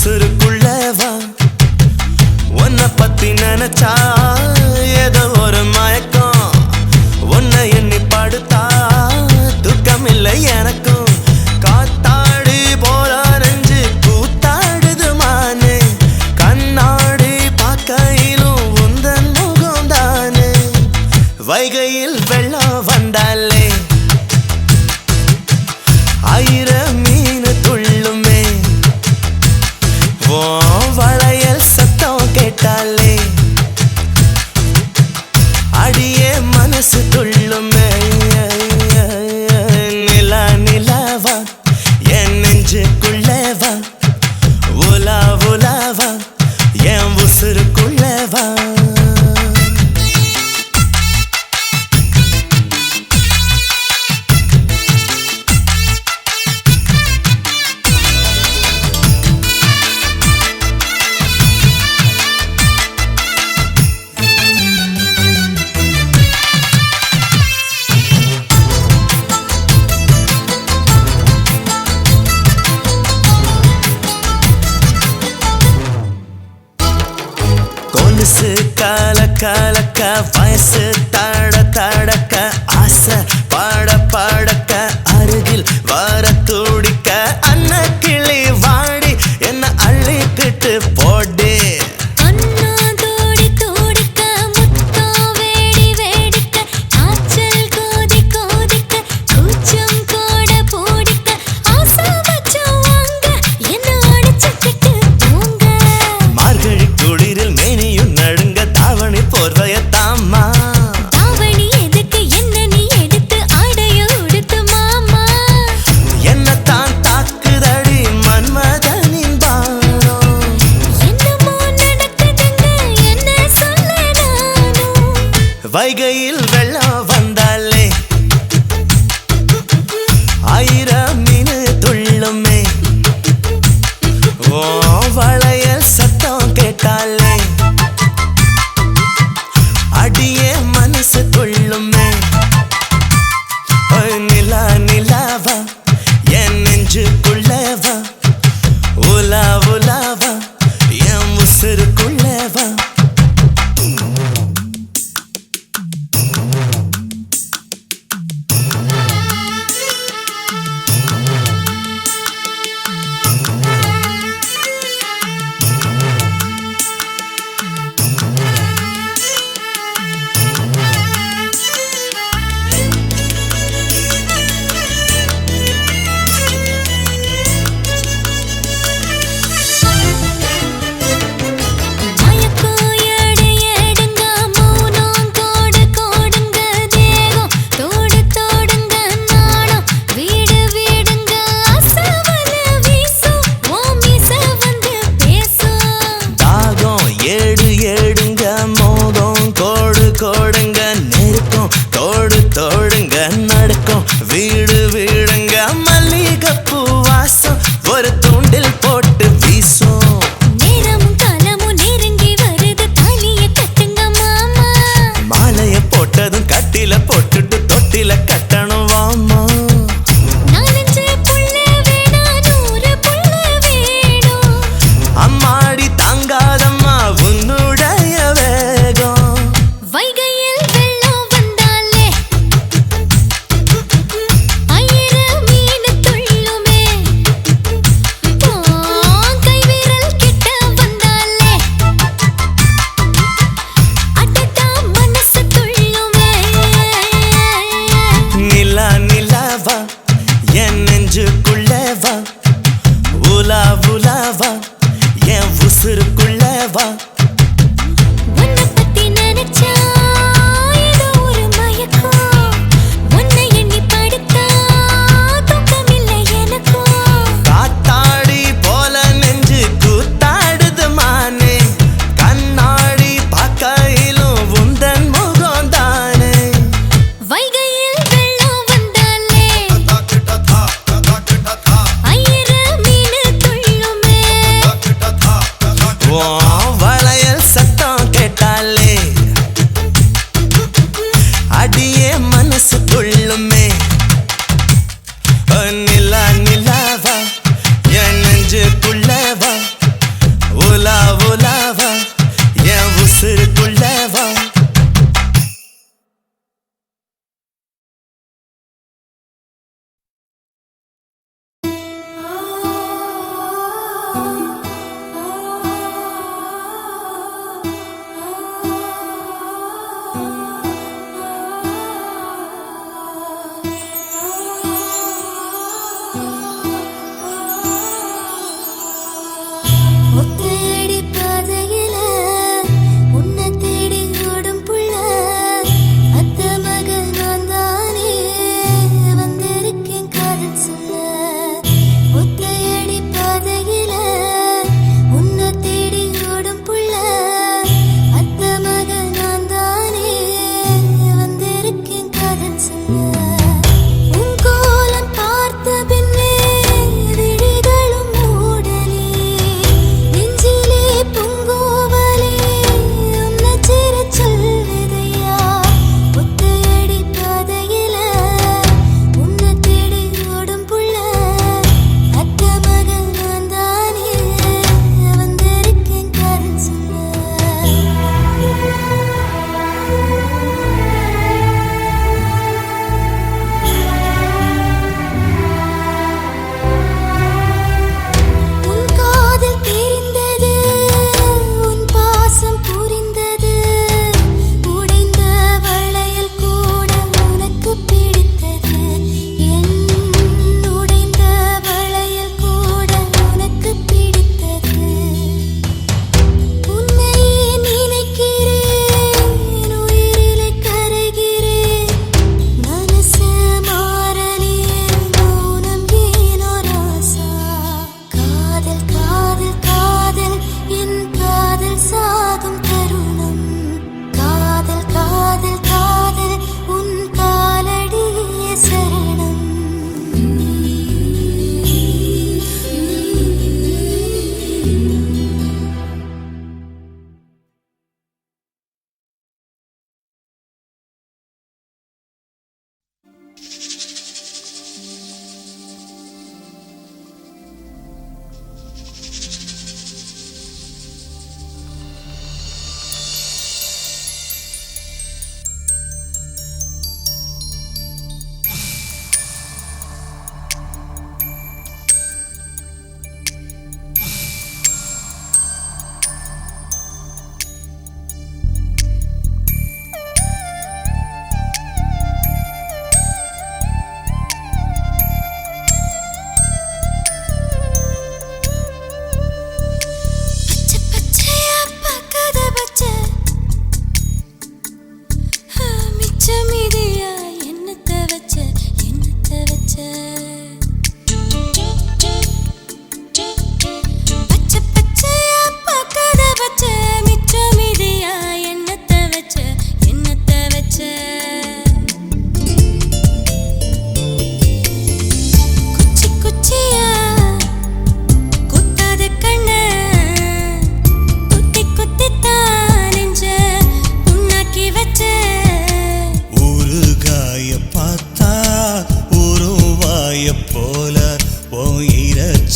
Speaker 3: உசுருக்குள்ளவா உன்னை பத்தி நினைச்சா ஏதோ ஒரு மயக்கம் உன்னை எண்ணி படுத்தா துக்கமில்லை எனக்கும் காத்தாடி போல நெஞ்சு கூத்தாடுது மானே கண்ணாடி பார்க்கையிலும் உந்தன் முகம் தானே வைகையில் வெள்ளம் வந்தாலே ஆயிரம் மீன் துள்ளுமே வளையல் சத்தம் கேட்டாலே அடியே மனசு துள்ளுமே நிலா நிலாவா என் நெஞ்சுக்குள்ளவா உலா உலாவா என் உசுருக்குள்ளவா கொலுசு கால காலக்க வயசு தட தடக்க ஆசை பாட பாடக்க அருகில் வர துடிக்க அன்ன கிளி வாடி என்ன அள்ளிக்கிட்டு போடு
Speaker 1: அண்ணா தோடி தோடிக்க முத்தோ வேடி வேடிக்க காய்ச்சல் கோதி கோதிக்க கூச்சம் கோட போடிக்க ஆசை வச்சோம் வாங்க என்ன அடிச்சுக்கிட்டு போங்க
Speaker 3: மார்கழி குளிரில் மேனியும் நடுங்க தாவணி போர்வையத்தாமா
Speaker 1: தாவணி எதுக்கு என்ன நீ எடுத்து ஆடைய உடுத்து மாமா
Speaker 3: என்னத்தான் தாக்குதடி மன்மதனின் பானம்
Speaker 1: என்னமோ நடக்குதுங்க என்ன சொல்ல நானும்
Speaker 3: வைகையில் வெள்ளம் வந்தாலே ஆயிரம் மீன் துள்ளுமே வளையல் சத்தம் கேட்டாலே அடியே மனசு துள்ளுமே நிலா நிலாவா என் நெஞ்சுக்குள்ளவா உலா உலாவா என் உசுருக்குள்ளவா
Speaker 1: மயக்கோ எடு எடுங்க மௌனம் கோடு கோடுங்க தேகம் தோடு தோடுங்க நாணம் வீடு வீடுங்க அசவல வீசும் ஓ மீச வந்து பேசும்
Speaker 3: தாகம் ஏடு ஏடுங்க மோதம் கோடு கோடுங்க நெருக்கம் தோடு தோடுங்க நடுக்கம் வீடு வீடுங்க மல்லிகைப்பூ வாசம் ஒரு தூண்டில் போட்டு வீசும்
Speaker 1: நேரமும் காலமும் நெருங்கி வருது தாலிய கட்டுங்க மாமா
Speaker 3: மாலைய போட்டதும் கட்டில போட்டுட்டு தொட்டில கட்டணும் வாமா
Speaker 1: நாலஞ்சு புள்ள வேணா நூறு புள்ள வேணும்
Speaker 3: அம்மாடி தாங்காதம்மா உன்னுடைய வேகம்
Speaker 1: வைகையில் வெள்ளம் வந்தாலே ஆயிரம் மீன் துள்ளுமே கை விரல் கிட்ட வந்தாலே அடடா மனசு துள்ளுமே
Speaker 3: நிலா நிலாவா என் நெஞ்சுக்குள்ளவா உலா உலாவா என் உசுருக்குள்ளவா
Speaker 1: உன்னை பத்தி நினைச்சா ஏதோ ஒரு மயக்கம் உன்னை எண்ணி படுத்தா தூக்கமில்லை எனக்கும்
Speaker 3: காத்தாடி போல நெஞ்சு கூத்தாடுது மானே கண்ணாடி பார்க்கையிலும் உந்தன் முகம் தானே
Speaker 1: வைகையில் வெள்ளம் வந்தாலே ஆயிரம் மீன் துள்ளுமே
Speaker 3: வளையல் சத்தம் கேட்டாலே அடியே மனசு துள்ளுமே நிலா நிலாவா என் நெஞ்சுக்குள்ளவா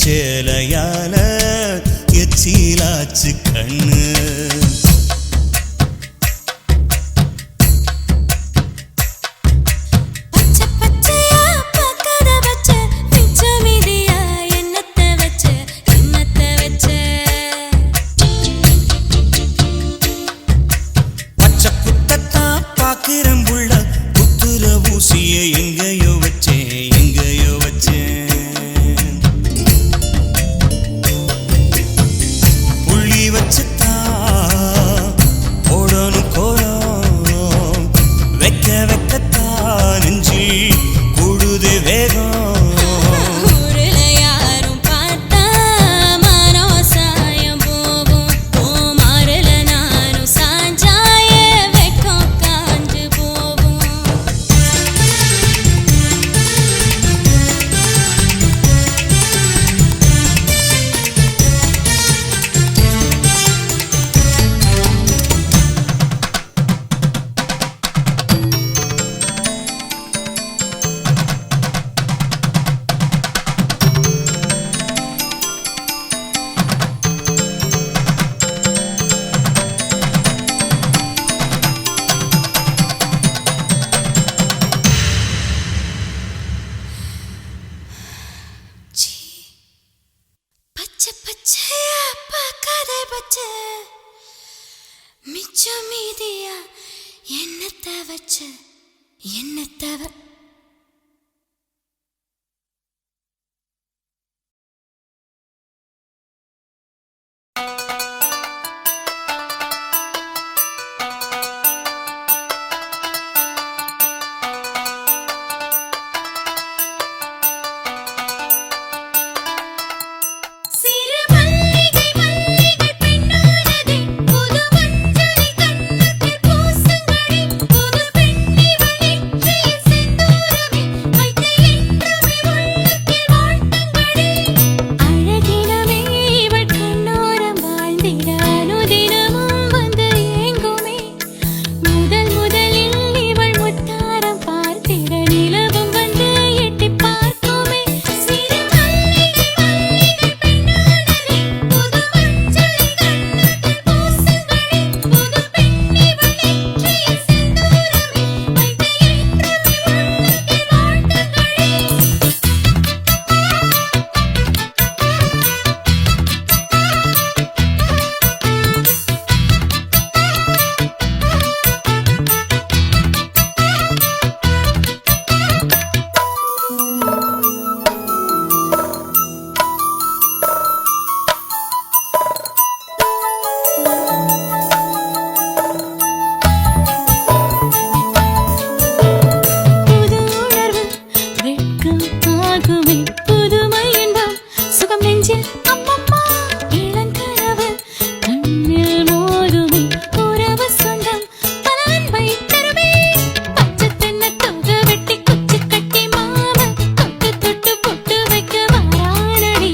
Speaker 3: சேலையால எச்சிலாச்சு கண்ணு
Speaker 1: பச்சை பச்சையா பக்கத வச்ச மிச்ச மீதியா என்னத்த வச்ச
Speaker 3: பச்சை குத்தத்தான் பாக்குறேன் புள்ள புத்துல ஊசிய எங்கேயோ வச்சேன் புள்ளி வச்சுத்தான் போடணும் கோலம் வைக்கத்தான் நெஞ்சி கூடுது வேகம்
Speaker 1: ஊருல யாரும் பார்த்தா மனோ சாயம் போகும் மாறுல நானும் சாஞ்சாய வெக்கம் காஞ்சு போகும் பச்சை பச்சையா பார்க்காத பச்சை மிச்சம் மீதியா என்னத்த வச்ச சிறு மல்லிகை மல்லிகை பெண்ணானதே புது மஞ்சளை கன்னத்தில் பூசுங்கடி புது பெண்ணி வழிற்றைய செந்தூரமே வைத்த என்றுமே உள்ளத்தில் வாழ்த்துங்கடி அழகினமே இவள் கண்ணோரம் வாழ்ந்திட அனுதினமும் வந்து ஏங்குமே முதலில் இவள் முத்தாரம் பார்த்திட நிலவும் வந்து எட்டி பார்க்குமே சிறு மல்லிகை மல்லிகை பெண்ணானதே புது மஞ்சளை கன்னத்தில் பூசுங்கடி புது பெண்ணி வழிற்றைய செந்தூரமே வைத்த என்றுமே உள்ளத்தில் வாழ்த்துங்கடி புது உணர்வு வெட்கம் ஆகுமே புதுமை என்பம் சுகம் நெஞ்சில் அம்மம்மா இளங்கனவு கண்ணில் மோதுமே உறவு சொந்தம் பல அன்பை தருமே பச்சை தென்னை தொங்க வெட்டி குச்சி கட்டி மாமன் தொட்டு தொட்டு பொட்டு வைக்க வாரானடி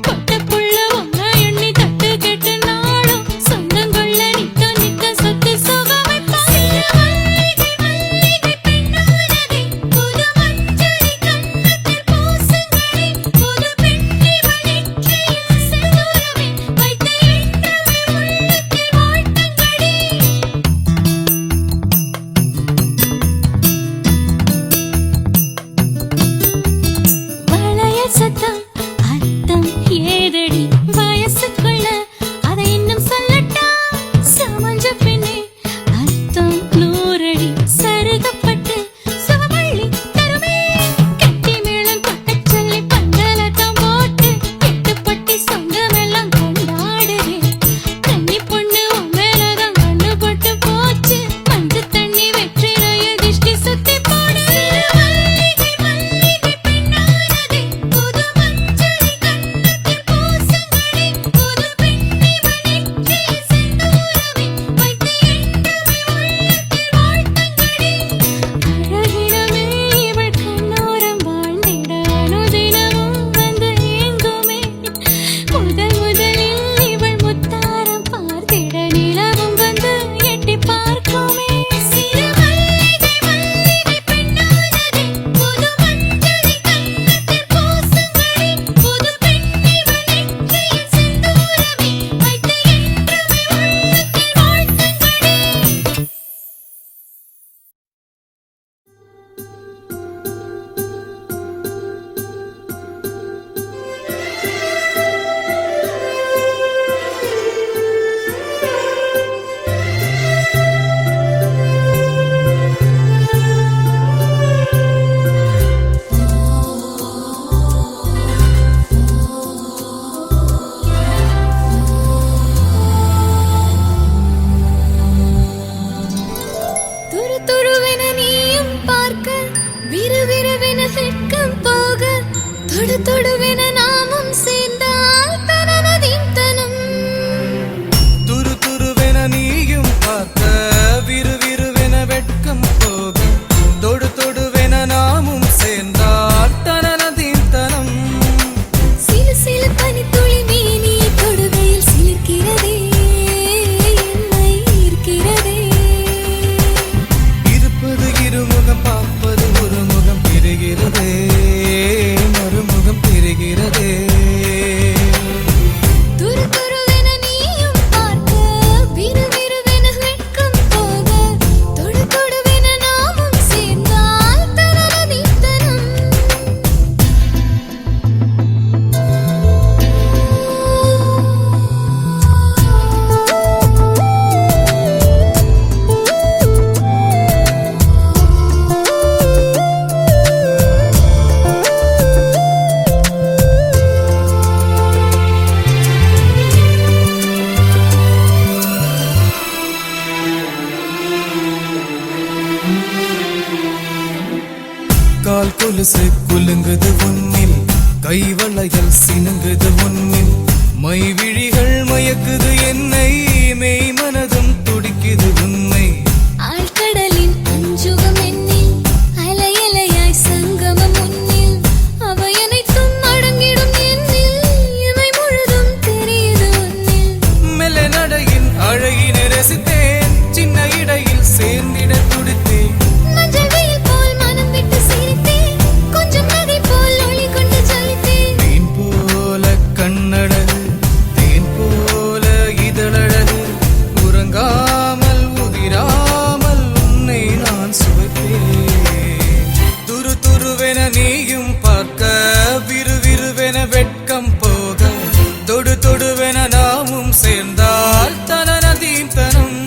Speaker 1: பொட்டுக்குள்ள ஒன்ன எண்ணி தட்டு கேட்டு நாளும் சொந்தம் கொள்ள நித்த சொத்து சுகம் வைப்பான் மல்லிகை மல்லிகை பெண்ணானதே புது மஞ்சளை கன்னத்தில் பூசுங்கடி தொடு தொடுவென நாமும் சேர்ந்தால் தனனதின் தனம்
Speaker 2: துரு துருவென நீயும் பார்த்த விறுவிறுவென வெட்கம் போக தொடு தொடுவென நாமும் சேர்ந்தால் தனனதின் தனம்
Speaker 1: சிலு சிலு பனித்துளி மேனியை தொடுகையில் சிலிர்க்கிறதே என்னை ஈர்க்கிறதே
Speaker 2: இருப்பது இருமுகம் பார்ப்பது ஒரு முகம் பெறுகிறதே மறுமுகம் பெறுகிறதே
Speaker 1: துரு துருவென நீயும் பார்க்க விறுவிறுவென வெட்கம் போக தொடு தொடுவென நாமும் சேர்ந்தால் தனனதின் தனம்
Speaker 2: கால் கொலுசு குலுங்குது உன்னில் கைவளையல் சினுங்குது உன்னில் மை விழிகள் மயக்குது என்னை மெய் மனதும் துடிக்குது உன்னை
Speaker 1: ஆழ்கடலின் அஞ்சுகம் என்னில் அலையலையாய் சங்கமம் உன்னில் அவை அனைத்தும் அடங்கிடும் என்னில் இவை முழுதும் தெரியுது உன்னில்
Speaker 2: மெல்ல நடையின் அழகினை ரசித்தேன் சின்ன இடையில் சேர்ந்திட துடித்தேன்
Speaker 1: மஞ்சள் வெயில் போல் மனம் விட்டு சிரித்தேன் கொஞ்சம் நகை போல் ஒளி கொண்டு ஜொலித்தேன்
Speaker 2: தேன் போல கண்ணழகு தேன் போல இதழழகு உறங்காமல் உதிராமல் உன்னை நான் சுவைத்தேன் துரு துருவென நீயும் பார்க்க விறுவிறுவென வெட்கம் போக தொடு தொடுவென நாமும் சேர்ந்தால் தனனதீம் தனம்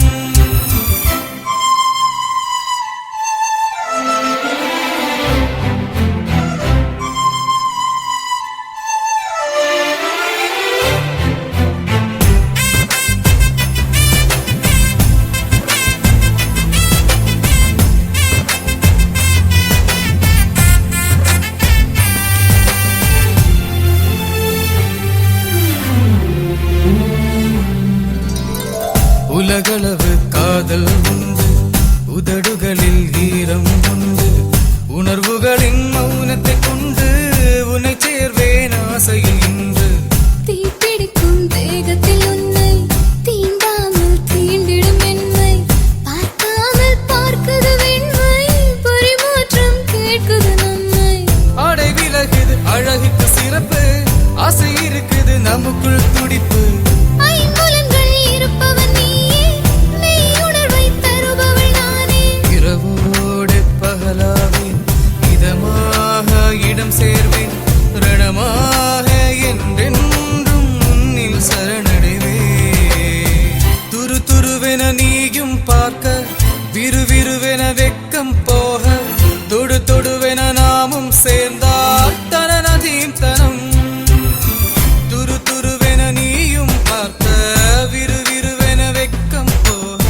Speaker 2: உலகளவு காதல் உண்டு உதடுகளில் ஈரம் உண்டு உணர்வுகளின் மௌனத்தை கொண்டு உன்னை சேர்வேன் ஆசையில் இன்று
Speaker 1: தீப்பிடிக்கும் தேகத்தில் உன்னை தீண்டாமல் தீண்டிடும் என்னை பார்க்காமல் பார்க்குது வெண்மை பரிமாற்றம் கேட்குது நம்மை
Speaker 2: ஆடை விலகுது அழகுக்கு சிறப்பு ஆசை இருக்குது நமக்குள் துடிப்பு
Speaker 1: ஐம்புலன்கள் இருப்பவன் நீயே மெய் உணர்வை தருபவள் நானே
Speaker 2: இரவோடு பகலாவேன் இதமாக இடம் சேர்வேன் ரணமாக என்றென்றும் முன்னில் சரணடைவே துரு துருவென நீயும் பார்க்க விறுவிறுவென வெட்கம் போக தொடு தொடுவென நாமும் சேர்ந்தால் தனனதீம் தனம் துரு துருவென நீயும் பார்க்க விறுவிறுவென வெட்கம் போக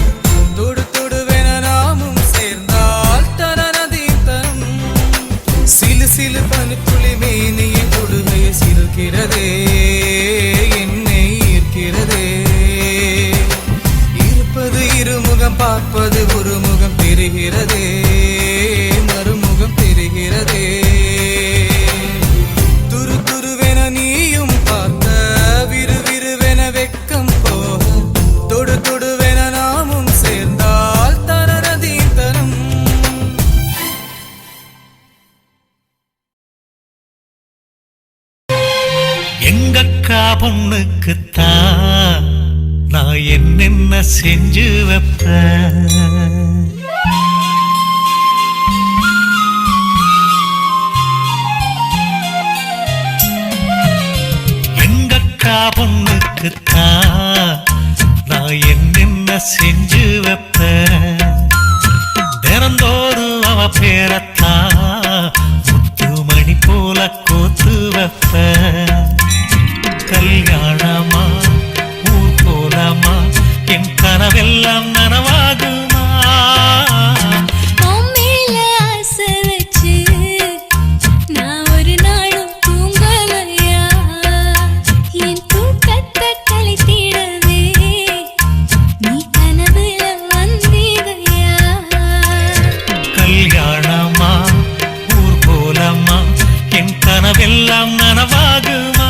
Speaker 2: தொடு தொடுவென நாமும் சேர்ந்தால் தனனதீம் தனம் சிலு சிலு பனித்துளி மேனியை தொடுகையை சிறுகிறதே என்னை ஈர்க்கிறதே இருப்பது இருமுகம் பார்ப்பது ஒரு முகம் பெறுகிறதே மறுமுகம் பெறுகிறதே துரு துருவென நீயும் பார்க்க விறுவிறுவென வெட்கம் போக தொடு தொடுவென நாமும் சேர்ந்தால் தனனதீம் தனம்
Speaker 3: எங்கக்கா பொண்ணுக்குத்தான் நான் என்னென்ன செஞ்சு வைப்பேன் எங்கக்கா பொண்ணுக்குத்தான் நான் என்னென்ன செஞ்சு வைப்பேன் தினந்தோறும் அவ பேரத்தான் முத்துமணி போல கோத்து வைப்பேன் கல்யாணமா ஊர் போலாமா என் கனவெல்லாம் நனவாகுமா
Speaker 1: உன் மேல ஆசை வச்சு நான் ஒரு நாளும் தூங்க
Speaker 3: கனவெல்லாம் நனவாகுமா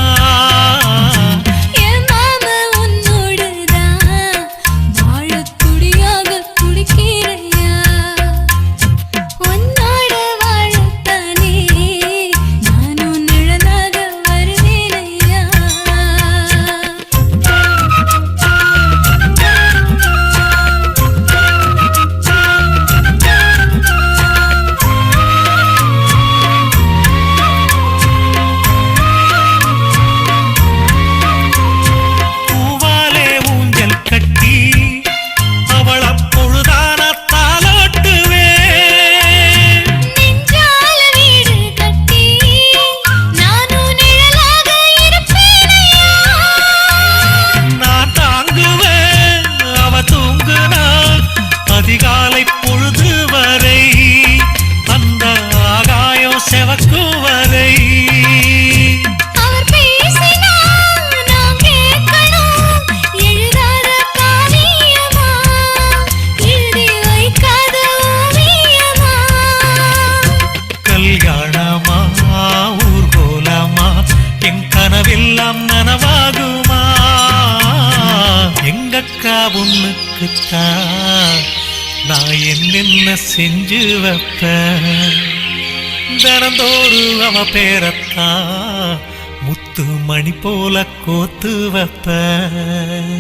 Speaker 1: என் மாமா உன்னோடுதான் வாழத் துடியாக துடிக்கிறையா உன்னோட வாழத்தானே நானும் நிழலாக வருவேனையா
Speaker 3: பூவாலே ஊஞ்சல் கட்டி அவள் அப்பொழுதான தாலாட்டுவேன்
Speaker 1: நெஞ்சால வீடு கட்டி நானும் நிழலாக இருப்பேனையா
Speaker 3: நான் தாங்குவேன் அவ தூங்குனாள் அதிகாலை பொழுது வரை அந்த ஆகாயம் செவக்கும் வரை
Speaker 1: அவர் பேசினால் நான் கேட்கணும் எழுதாத காவியமா எழுதி வைக்காத ஓவியமா
Speaker 3: கல்யாணமா ஊர்கோலமா என் கனவெல்லாம் நனவாகுமா எங்கக்கா பொண்ணுக்குத்தான் நான் என்னென்ன செஞ்சு வைப்பேன் தினந்தோறும் அவ பேரத்தான் முத்து மணி போல கோத்து வைப்பேன்